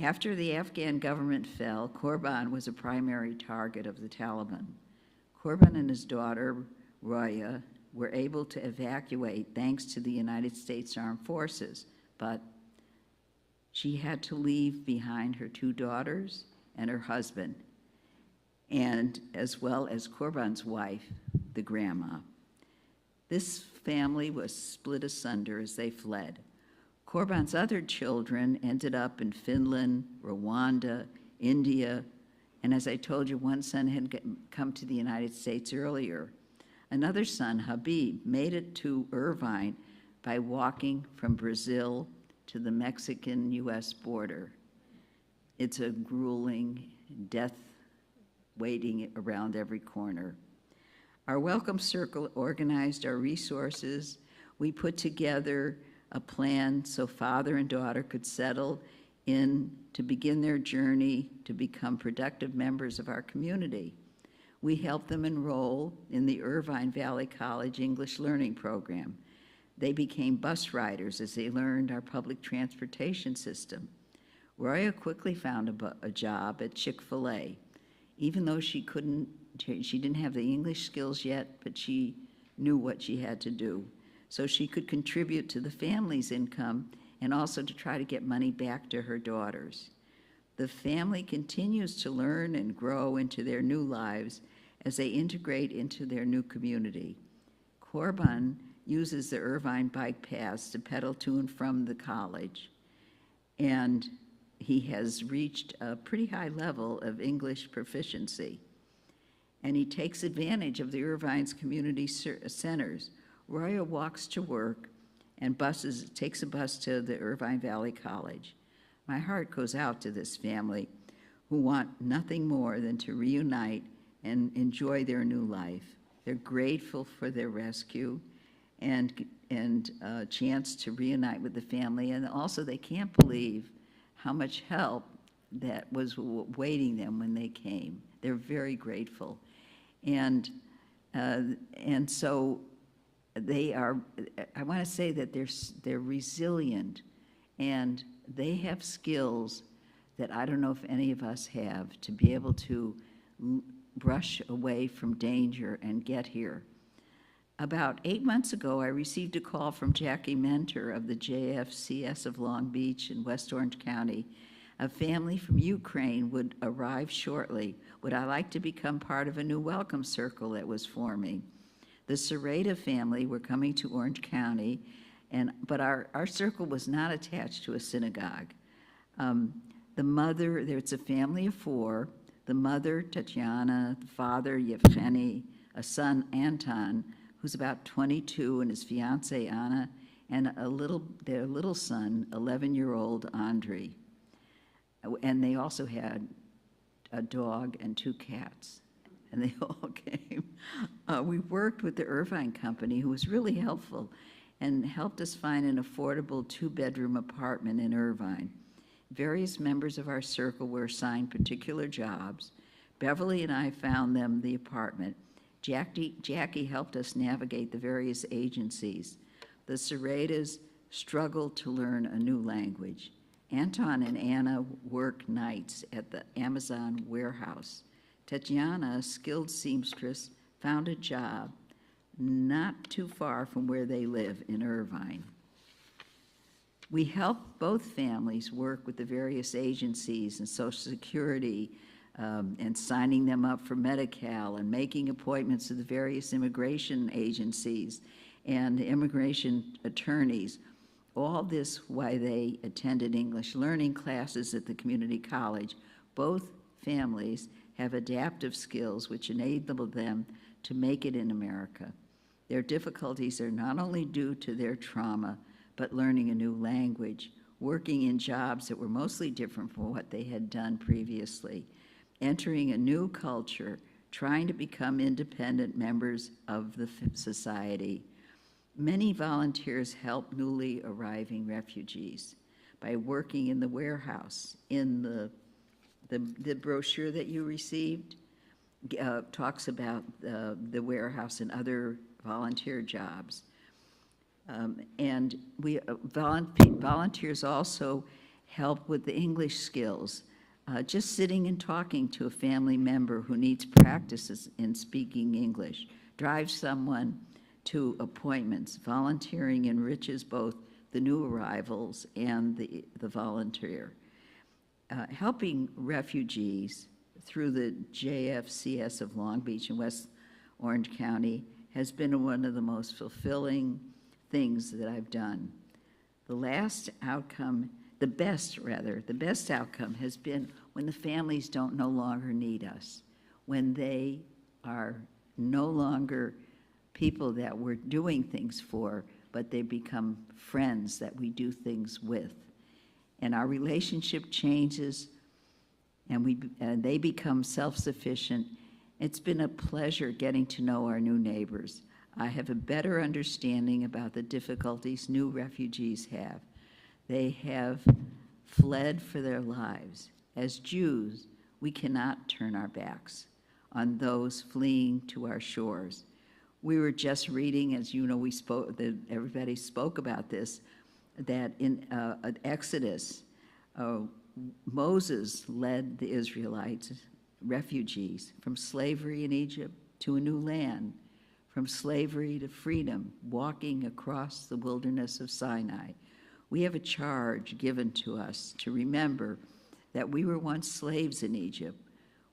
After the Afghan government fell, Korban was a primary target of the Taliban. Korban and his daughter, Roya, were able to evacuate thanks to the United States Armed Forces, but she had to leave behind her 2 daughters and her husband, and as well as Korban's wife, the grandma. This family was split asunder as they fled. Korban's other children ended up in Finland, Rwanda, India, and as I told you, one son had come to the United States earlier. Another son, Habib, made it to Irvine by walking from Brazil to the Mexican-U.S. border. It's a grueling death waiting around every corner. Our Welcome Circle organized our resources. We put together a plan so father and daughter could settle in to begin their journey to become productive members of our community. We helped them enroll in the Irvine Valley College English Learning Program. They became bus riders as they learned our public transportation system. Roya quickly found a job at Chick-fil-A. Even though she didn't have the English skills yet, but she knew what she had to do. So she could contribute to the family's income and also to try to get money back to her daughters. The family continues to learn and grow into their new lives as they integrate into their new community. Corban uses the Irvine bike paths to pedal to and from the college, and he has reached a pretty high level of English proficiency. And he takes advantage of the Irvine's community centers. Roya walks to work and takes a bus to the Irvine Valley College. My heart goes out to this family who want nothing more than to reunite and enjoy their new life. They're grateful for their rescue and a chance to reunite with the family, and also they can't believe how much help that was waiting them when they came. They're very grateful. And so they are, I want to say that they're resilient, and they have skills that I don't know if any of us have to be able to brush away from danger and get here. About 8 months ago, I received a call from Jackie Mentor of the JFCS of Long Beach in West Orange County. A family from Ukraine would arrive shortly. Would I like to become part of a new welcome circle that was forming? The Sereda family were coming to Orange County, but our circle was not attached to a synagogue. The mother, it's a family of 4, the mother, Tatiana, the father, Yevgeny, a son, Anton, who's about 22, and his fiancée, Anna, and their little son, 11-year-old Andrei. And they also had a dog and 2 cats, and they all came. We worked with the Irvine Company, who was really helpful, and helped us find an affordable 2-bedroom apartment in Irvine. Various members of our circle were assigned particular jobs. Beverly and I found them the apartment. Jackie helped us navigate the various agencies. The Seredas struggled to learn a new language. Anton and Anna work nights at the Amazon warehouse. Tatiana, a skilled seamstress, found a job not too far from where they live in Irvine. We help both families work with the various agencies and Social Security, and signing them up for Medi-Cal and making appointments to the various immigration agencies and immigration attorneys. All this while they attended English learning classes at the community college. Both families have adaptive skills which enable them to make it in America. Their difficulties are not only due to their trauma, but learning a new language, working in jobs that were mostly different from what they had done previously, entering a new culture, trying to become independent members of the society. Many volunteers help newly arriving refugees by working in the warehouse. In the brochure that you received talks about the warehouse and other volunteer jobs. And volunteers also help with the English skills. Just sitting and talking to a family member who needs practices in speaking English, drive someone to appointments. Volunteering enriches both the new arrivals and the volunteer. Helping refugees through the JFCS of Long Beach and West Orange County has been one of the most fulfilling things that I've done. The last outcome the best outcome has been when the families don't no longer need us, when they are no longer people that we're doing things for, but they become friends that we do things with. And our relationship changes, and they become self-sufficient. It's been a pleasure getting to know our new neighbors. I have a better understanding about the difficulties new refugees have. They have fled for their lives. As Jews, we cannot turn our backs on those fleeing to our shores. We were just reading, as you know, everybody spoke about this, that in Exodus, Moses led the Israelites, refugees, from slavery in Egypt to a new land, from slavery to freedom, walking across the wilderness of Sinai. We have a charge given to us to remember that we were once slaves in Egypt.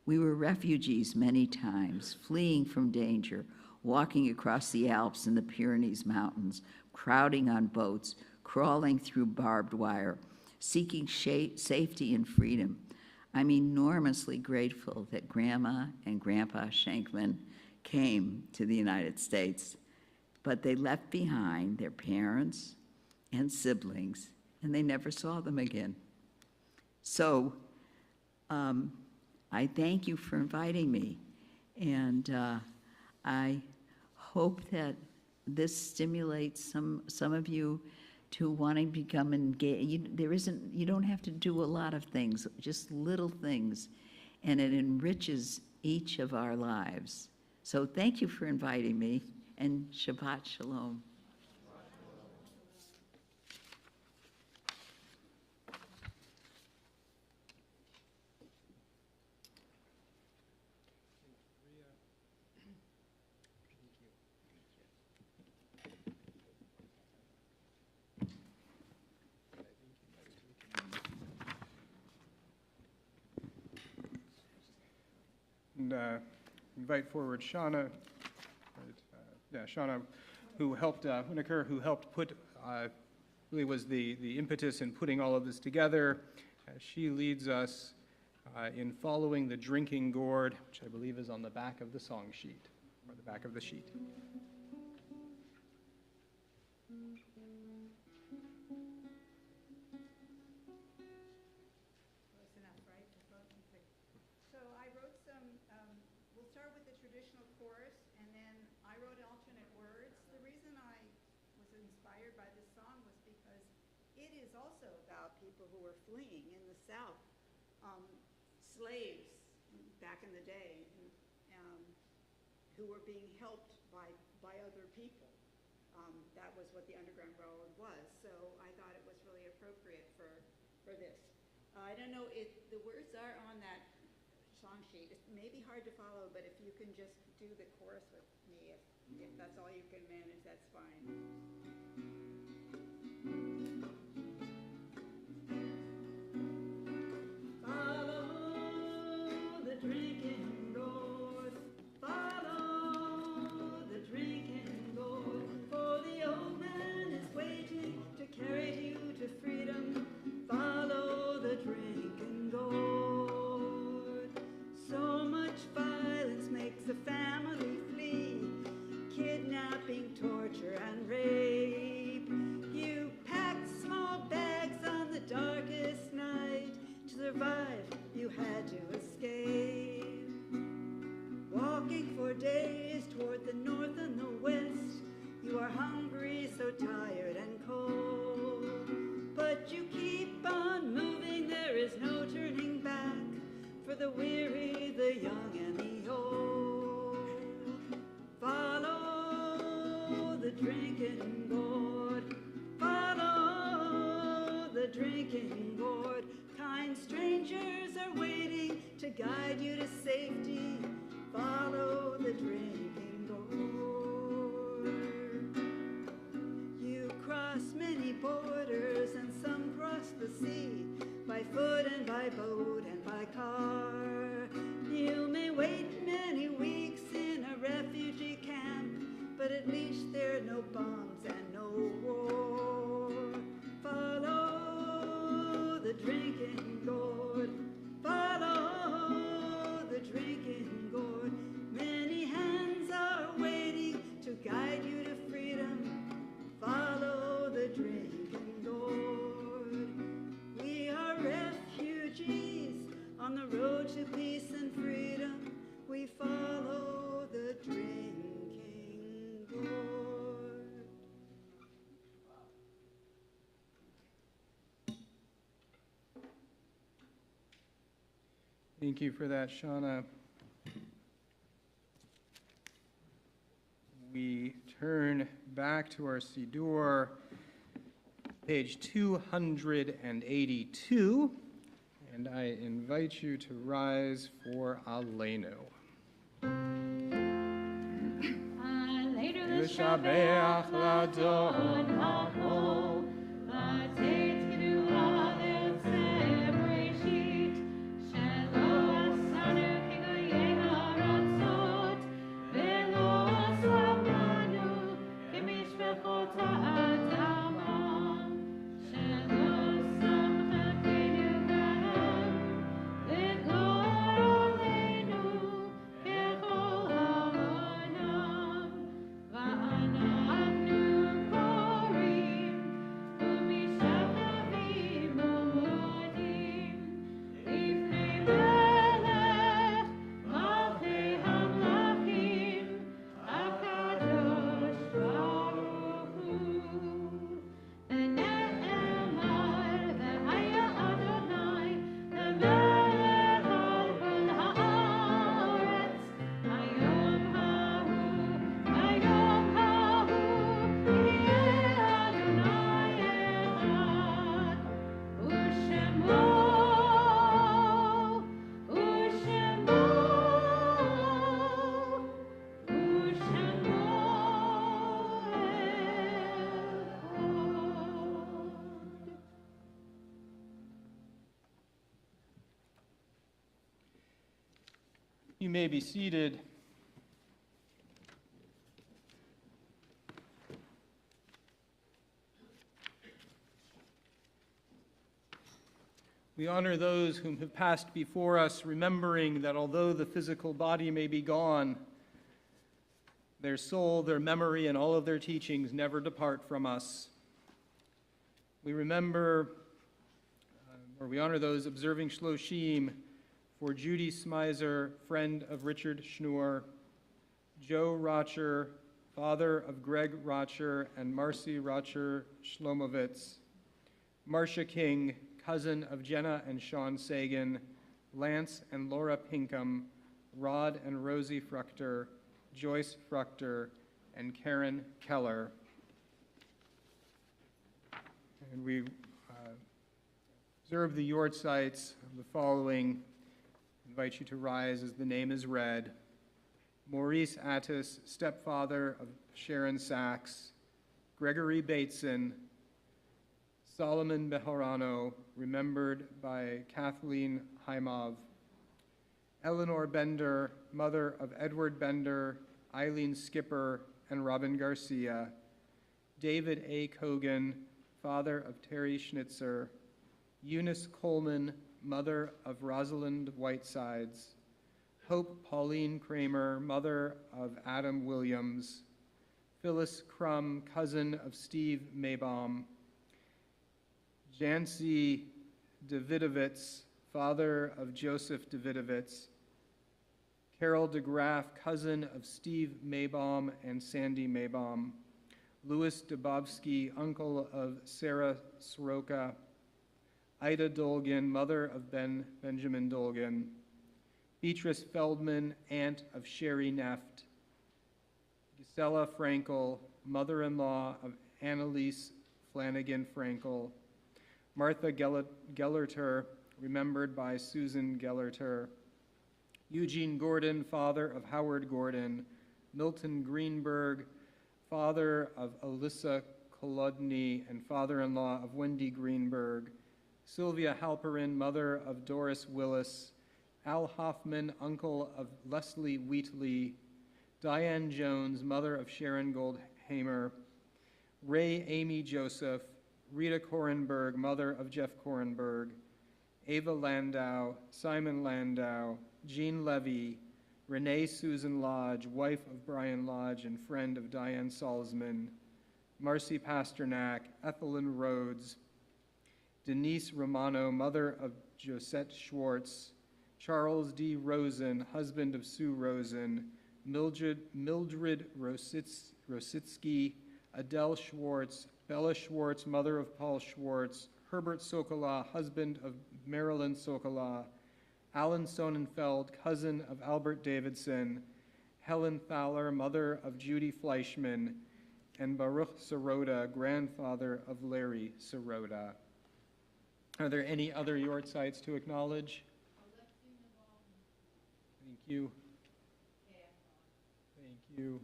We were refugees many times, fleeing from danger, walking across the Alps and the Pyrenees Mountains, crowding on boats, crawling through barbed wire, seeking safety and freedom. I'm enormously grateful that Grandma and Grandpa Shankman came to the United States, but they left behind their parents and siblings, and they never saw them again. So I thank you for inviting me, and I hope that this stimulates some of you to wanting to become engaged. You don't have to do a lot of things, just little things, and it enriches each of our lives. So thank you for inviting me, and Shabbat Shalom. And invite forward Shauna, Shauna, who helped, Winokur, who helped put, really was the impetus in putting all of this together. She leads us in following the drinking gourd, which I believe is on the back of the song sheet, or the back of the sheet. So I wrote some, we'll start with the traditional chorus, and then I wrote alternate words. The reason I was inspired by this song was because it is also about people who were fleeing in the South, slaves back in the day, who were being helped by other people. That was what the Underground Railroad was, so I thought it was really appropriate for this. I don't know if the words are on that song sheet. It may be hard to follow, but if you can just do the chorus with me, if that's all you can manage, that's fine. Follow the drinking gourd, follow the drinking gourd, for the old man is waiting to carry you to freedom. Follow the drinking gourd. So much violence makes a family flee, kidnapping, torture, and rape. You packed small bags on the darkest night. To survive, you had to escape. Walking for days toward the north and the west, you are hungry, so tired and cold. But you keep on moving, there is no turning back, for the weary, the young, and the old. Follow the drinking gourd, follow the drinking gourd. Kind strangers are waiting to guide you to safety. Follow the drinking gourd. You cross many borders and some cross the sea, by foot and by boat and by car. You may wait many weeks in a refugee camp, but at least there are no bombs and no war. Follow Thank you for that, Shauna. We turn back to our Siddur, page 282, and I invite you to rise for Aleinu. לשבח לאדון הכל, לתת קדושה לעצם ראשית, שלא עשנו כגויי הארצות, ולא עשנו כמשפחות האדמה, שלא שם חלקנו בהם, וגואל עלינו ככל העולם. ואנחנו קוראים ומשתחווים ומודים לפני מלך מלכי המלכים הקדוש ברוך הוא. ונאמר והיה אדוני למלך על כל הארץ היום ההוא היום ההוא יהיה אדוני אחד ושמו אחד. You may be seated. We honor those whom have passed before us, remembering that although the physical body may be gone, their soul, their memory, and all of their teachings never depart from us. We remember, or we honor those observing Shloshim for Judy Smizer, friend of Richard Schnur, Joe Rocher, father of Greg Rocher and Marcy Rocher Shlomovitz, Marcia King, cousin of Jenna and Sean Sagan, Lance and Laura Pinkham, Rod and Rosie Fruchter, Joyce Fruchter, and Karen Keller. And we observe the Yortzites of the following. I invite you to rise as the name is read. Maurice Attis, stepfather of Sharon Sachs, Gregory Bateson, Solomon Beharano, remembered by Kathleen Haimov, Eleanor Bender, mother of Edward Bender, Eileen Skipper, and Robin Garcia, David A. Kogan, father of Terry Schnitzer, Eunice Coleman, mother of Rosalind Whitesides, Hope Pauline Kramer, mother of Adam Williams, Phyllis Crum, cousin of Steve Maybaum, Jancy Davidovitz, father of Joseph Davidovitz, Carol DeGraff, cousin of Steve Maybaum and Sandy Maybaum, Louis Dubovsky, uncle of Sarah Soroka, Ida Dolgan, mother of Benjamin Dolgan, Beatrice Feldman, aunt of Sherry Neft, Gisela Frankel, mother-in-law of Annalise Flanagan Frankel, Martha Gellerter, remembered by Susan Gellerter, Eugene Gordon, father of Howard Gordon, Milton Greenberg, father of Alyssa Kolodny and father-in-law of Wendy Greenberg, Sylvia Halperin, mother of Doris Willis, Al Hoffman, uncle of Leslie Wheatley, Diane Jones, mother of Sharon Goldhamer, Ray Amy Joseph, Rita Korenberg, mother of Jeff Korenberg, Ava Landau, Simon Landau, Jean Levy, Renee Susan Lodge, wife of Brian Lodge and friend of Diane Salzman, Marcy Pasternak, Ethelyn Rhodes, Denise Romano, mother of Josette Schwartz, Charles D. Rosen, husband of Sue Rosen, Mildred Rositsky, Adele Schwartz, Bella Schwartz, mother of Paul Schwartz, Herbert Sokola, husband of Marilyn Sokola, Alan Sonnenfeld, cousin of Albert Davidson, Helen Thaler, mother of Judy Fleischman, and Baruch Sirota, grandfather of Larry Sirota. Are there any other yortzites to acknowledge? Thank you. Thank you.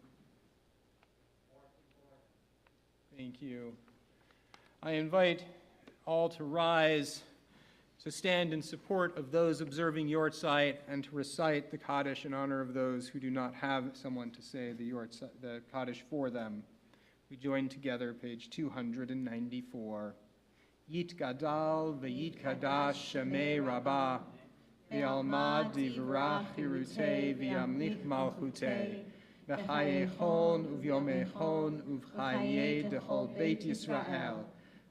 Thank you. I invite all to rise, to stand in support of those observing yortzeit, and to recite the Kaddish in honor of those who do not have someone to say the Kaddish for them. We join together, page 294. Yit Gadal v'yit Kadash Shemei Rabbah v'alma divrach hirutei v'yamlich malchutei v'chayechon uv'yomechon uv'chayei dechol Beit Yisrael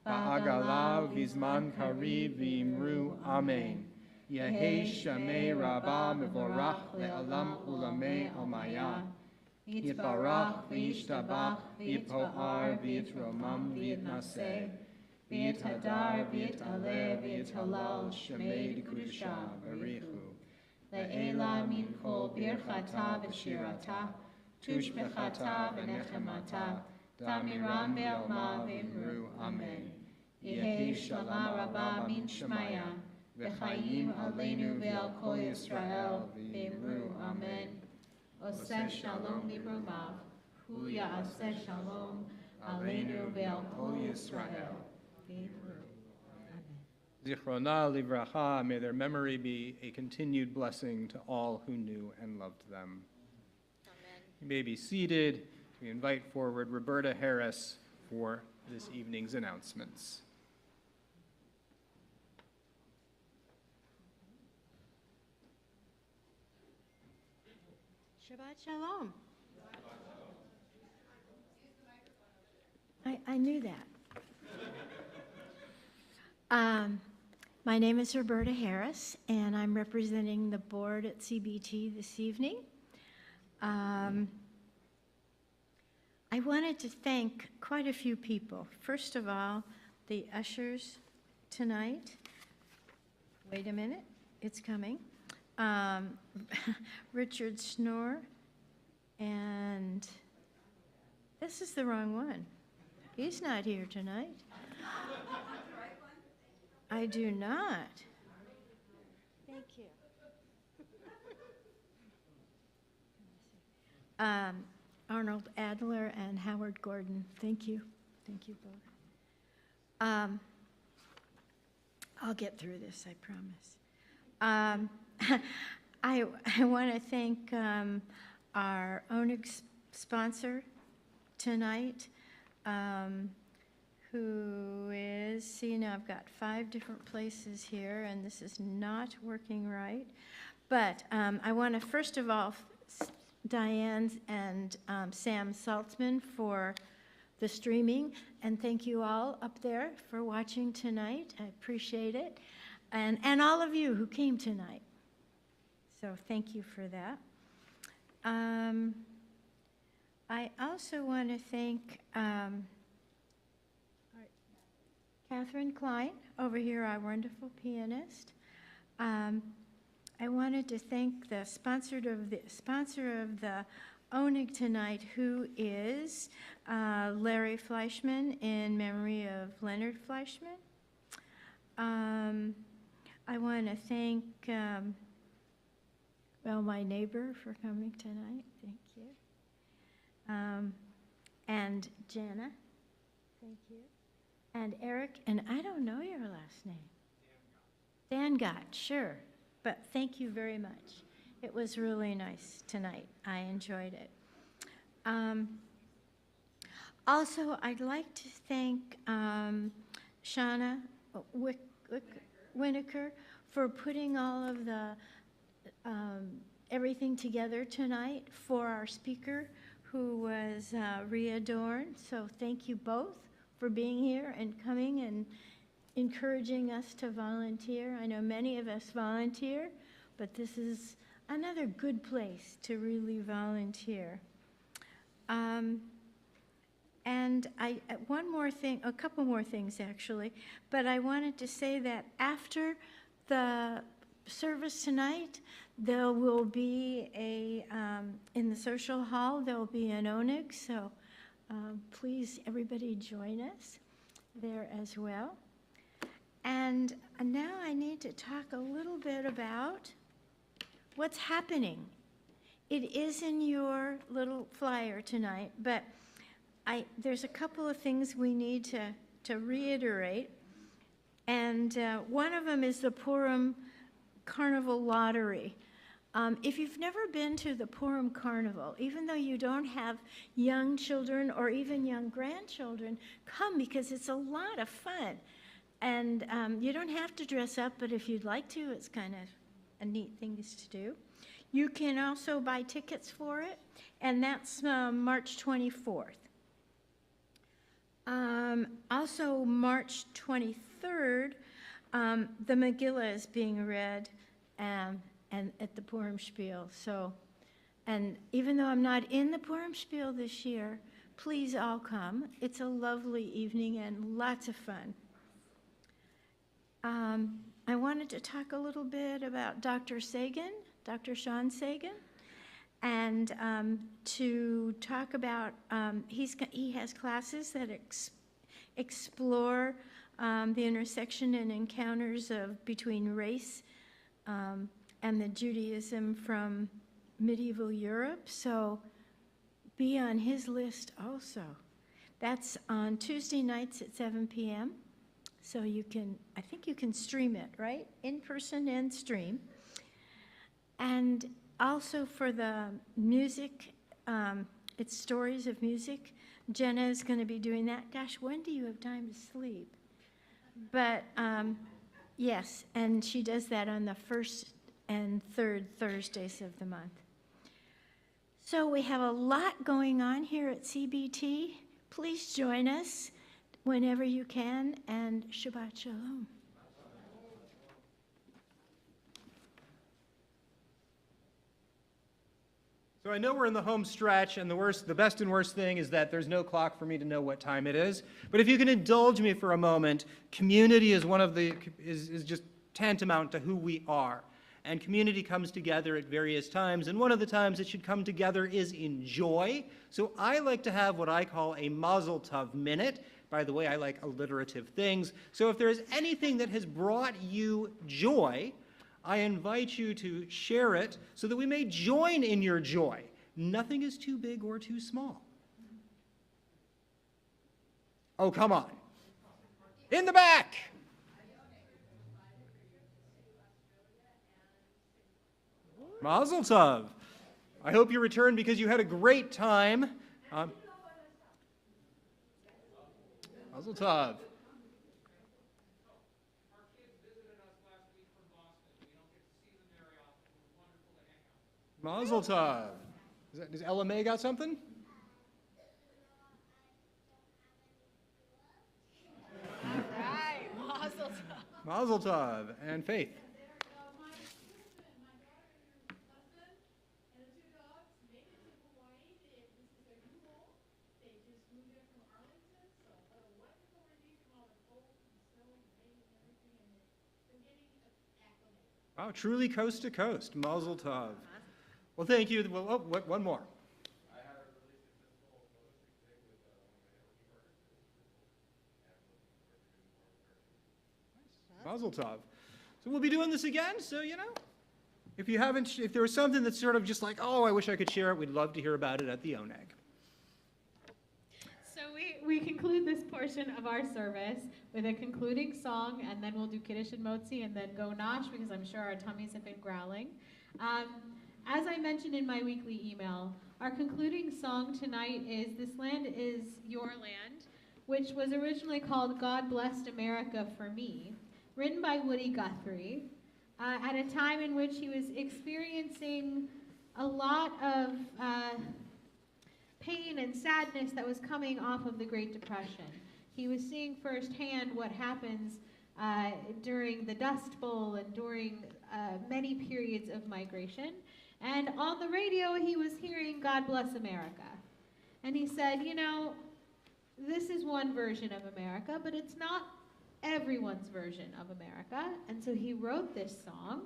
v'agala v'zman kariv v'imru Amen. Yehei Shemei Rabbah mevorach le'olam ulamei omaya. Yitbarach v'yishtabach v'yitpo'ar v'yitromam v'yitnaseh v'yithadar v'yitaleh v'yithalal shemei d'kudusha barichu le'ela min kol birchata v'shirata tushbechata v'nechemata damiram be'alma v'imru Amen. Yehi shalom rabbah min shmaya v'chayim aleinu ve'al kol Yisrael v'imru Amen. Oseh shalom libromav, hu ya'aseh shalom, aleinu ve'al kol Yisrael. Zichrona livracha, may their memory be a continued blessing to all who knew and loved them. Amen. You may be seated. We invite forward Roberta Harris for this evening's announcements. Shabbat Shalom. I knew that. My name is Roberta Harris, and I'm representing the board at CBT this evening. I wanted to thank quite a few people. First of all, the ushers tonight. Wait a minute, it's coming. Richard Schnorr, and this is the wrong one. He's not here tonight. I do not. Thank you. Arnold Adler and Howard Gordon. Thank you. Thank you both. I'll get through this, I promise. I want to thank our own sponsor tonight, who is, see, now I've got 5 different places here, and this is not working right. But I want to first of all, Diane and Sam Saltzman for the streaming, and thank you all up there for watching tonight. I appreciate it. And all of you who came tonight. So thank you for that. I also want to thank Catherine Klein, over here, our wonderful pianist. I wanted to thank the sponsor of the Onig tonight, who is Larry Fleischman, in memory of Leonard Fleischman. I want to thank, my neighbor for coming tonight. Thank you. And Jana. Thank you. And Eric, and I don't know your last name. Dan Gott, sure. But thank you very much. It was really nice tonight. I enjoyed it. Also, I'd like to thank Shauna Winokur for putting all of the everything together tonight for our speaker, who was Rhea Dorn. So thank you both for being here and coming and encouraging us to volunteer. I know many of us volunteer, but this is another good place to really volunteer. And one more thing, a couple more things actually, but I wanted to say that after the service tonight. There will be in the social hall, there will be an oneg, so please, everybody join us there as well. And now I need to talk a little bit about what's happening. It is in your little flyer tonight, but there's a couple of things we need to reiterate. And one of them is the Purim Carnival Lottery. If you've never been to the Purim Carnival, even though you don't have young children or even young grandchildren, come because it's a lot of fun. And you don't have to dress up, but if you'd like to, it's kind of a neat thing to do. You can also buy tickets for it, and that's March 24th. Also, March 23rd, the Megillah is being read and at the Purim Spiel. So, and even though I'm not in the Purim Spiel this year, please all come. It's a lovely evening and lots of fun. I wanted to talk a little bit about Dr. Sagan, Dr. Sean Sagan, and to talk about, he has classes that explore the intersection and encounters between race and the Judaism from medieval Europe, so be on his list also. That's on Tuesday nights at 7 p.m., so you can, I think you can stream it, right? In person and stream. And also for the music, it's Stories of Music. Jenna is going to be doing that. Gosh, when do you have time to sleep? But yes, and she does that on the first and third Thursdays of the month. So we have a lot going on here at CBT. Please join us whenever you can, and Shabbat Shalom. So I know we're in the home stretch, and the best and worst thing is that there's no clock for me to know what time it is. But if you can indulge me for a moment, community is is just tantamount to who we are. And community comes together at various times, and one of the times it should come together is in joy. So I like to have what I call a Mazel Tov minute. By the way, I like alliterative things. So if there is anything that has brought you joy, I invite you to share it so that we may join in your joy. Nothing is too big or too small. Oh, come on. In the back. Mazel Tov. I hope you returned because you had a great time. Mazel Tov. Mazel Tov. Does Ella May got something? Right, Mazel Tov. Mazel Tov. And Faith. Wow, truly coast to coast. Mazel Tov. Well, thank you. Well, one more. Mazel Tov. So we'll be doing this again, so, if there was something that's sort of just like, oh, I wish I could share it, we'd love to hear about it at the ONEG. So we conclude this portion of our service with a concluding song, and then we'll do Kiddush and Motzi, and then go Nosh, because I'm sure our tummies have been growling. As I mentioned in my weekly email, our concluding song tonight is This Land Is Your Land, which was originally called God Blessed America for Me, written by Woody Guthrie, at a time in which he was experiencing a lot of pain and sadness that was coming off of the Great Depression. He was seeing firsthand what happens during the Dust Bowl and during many periods of migration. And on the radio, he was hearing God Bless America. And he said, this is one version of America, but it's not everyone's version of America. And so he wrote this song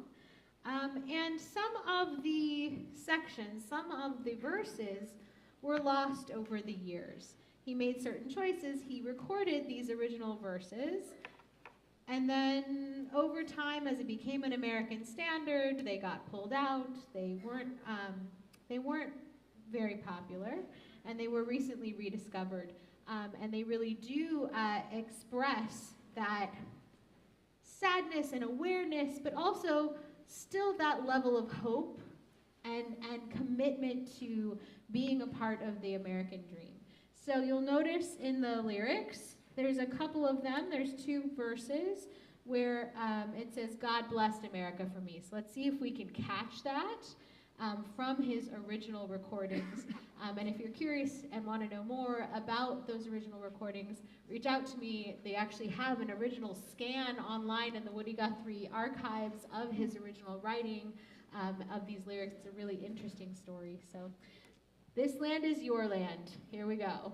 And some of the sections, some of the verses were lost over the years. He made certain choices. He recorded these original verses. And then over time, as it became an American standard, they got pulled out. They weren't very popular, and they were recently rediscovered. And they really do express that sadness and awareness, but also still that level of hope and commitment to being a part of the American dream. So you'll notice in the lyrics, there's a couple of them. There's 2 verses where it says, "God blessed America for me." So let's see if we can catch that from his original recordings. And if you're curious and want to know more about those original recordings, reach out to me. They actually have an original scan online in the Woody Guthrie archives of his original writing of these lyrics. It's a really interesting story. So, "This land is your land." Here we go.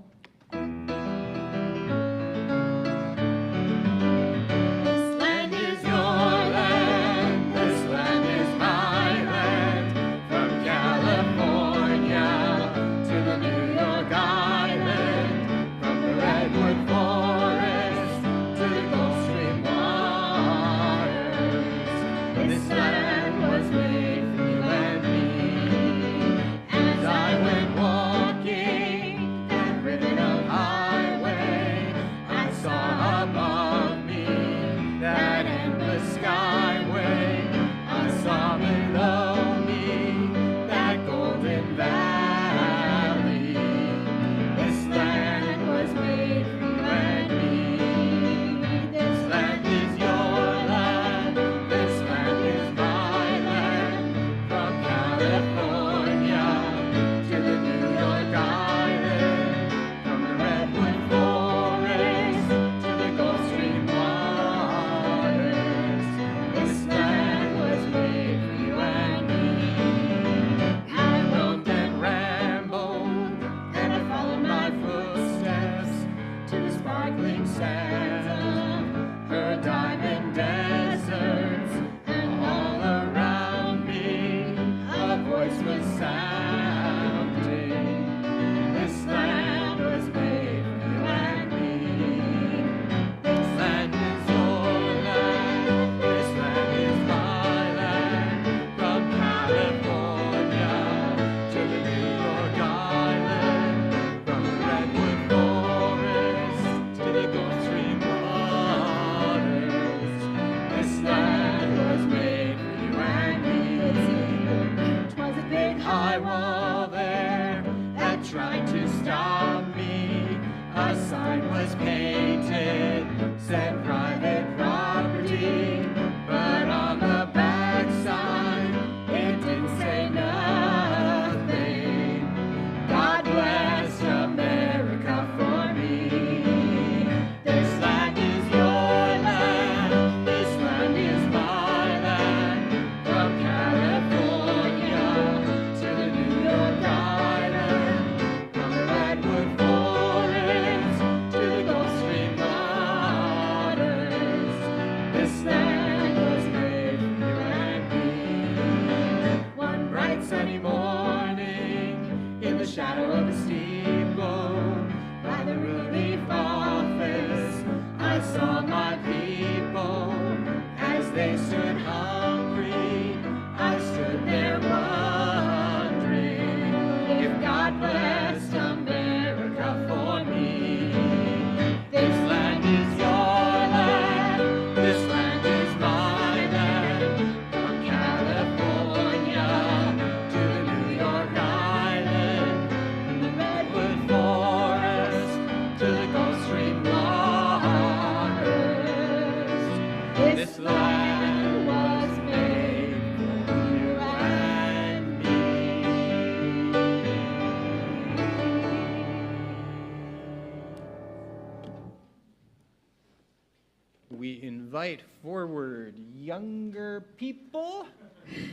We invite forward younger people.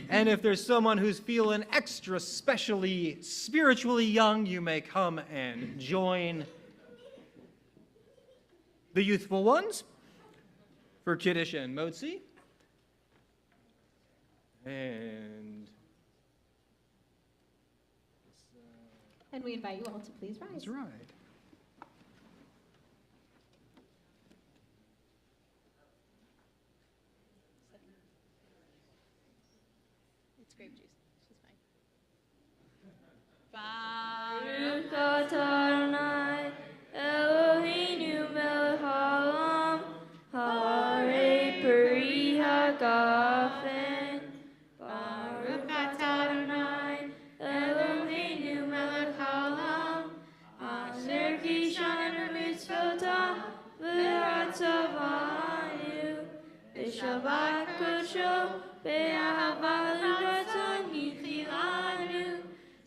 And if there's someone who's feeling extra specially spiritually young, you may come and join the youthful ones for Kiddush and Motzi. And And we invite you all to please rise. that's right. It's grape juice. She's fine. Baruch atah Adonai, Eloheinu melech haolam, harei peri hagafen. Baruch atah Adonai, Eloheinu melech haolam, asher kishanu mitzvotav v'ratzavanu, b'shabbat kodsho, be'ahava l'ratzon yichilanu.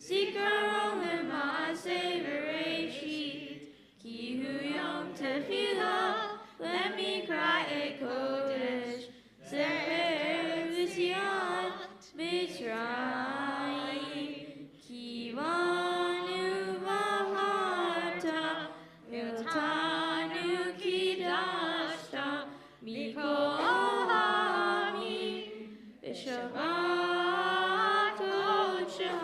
Zikaron l'maaseh v'reishit, ki hu yom tefillah, lemikra et kodesh, ze'er v'zion Mitzrayim, ki vanu v'harta, v'iltanu kidashta, mikol ha'amim, v'shabbat kodsha.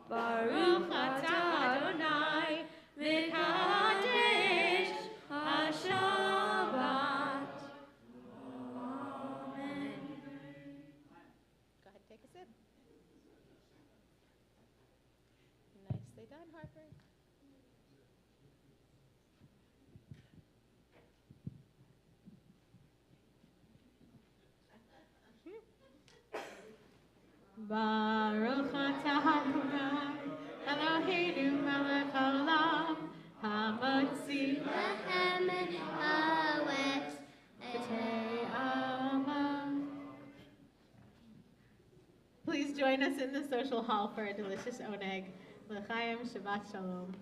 Baruch atah Adonai, v'kadesh ha-Shabbat. Amen. Go ahead, take a sip. Nicely done, Harper. Baruch atah Adonai, Eloheinu melech haolam, hamotzi Lahem ha'aretz, b'tei ama. Please join us in the social hall for a delicious oneg. L'chaim, Shabbat Shalom.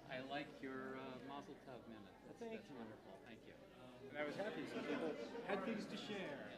I like your Mazel Tov minute. That's wonderful. Thank you. And I was happy some people had things to share.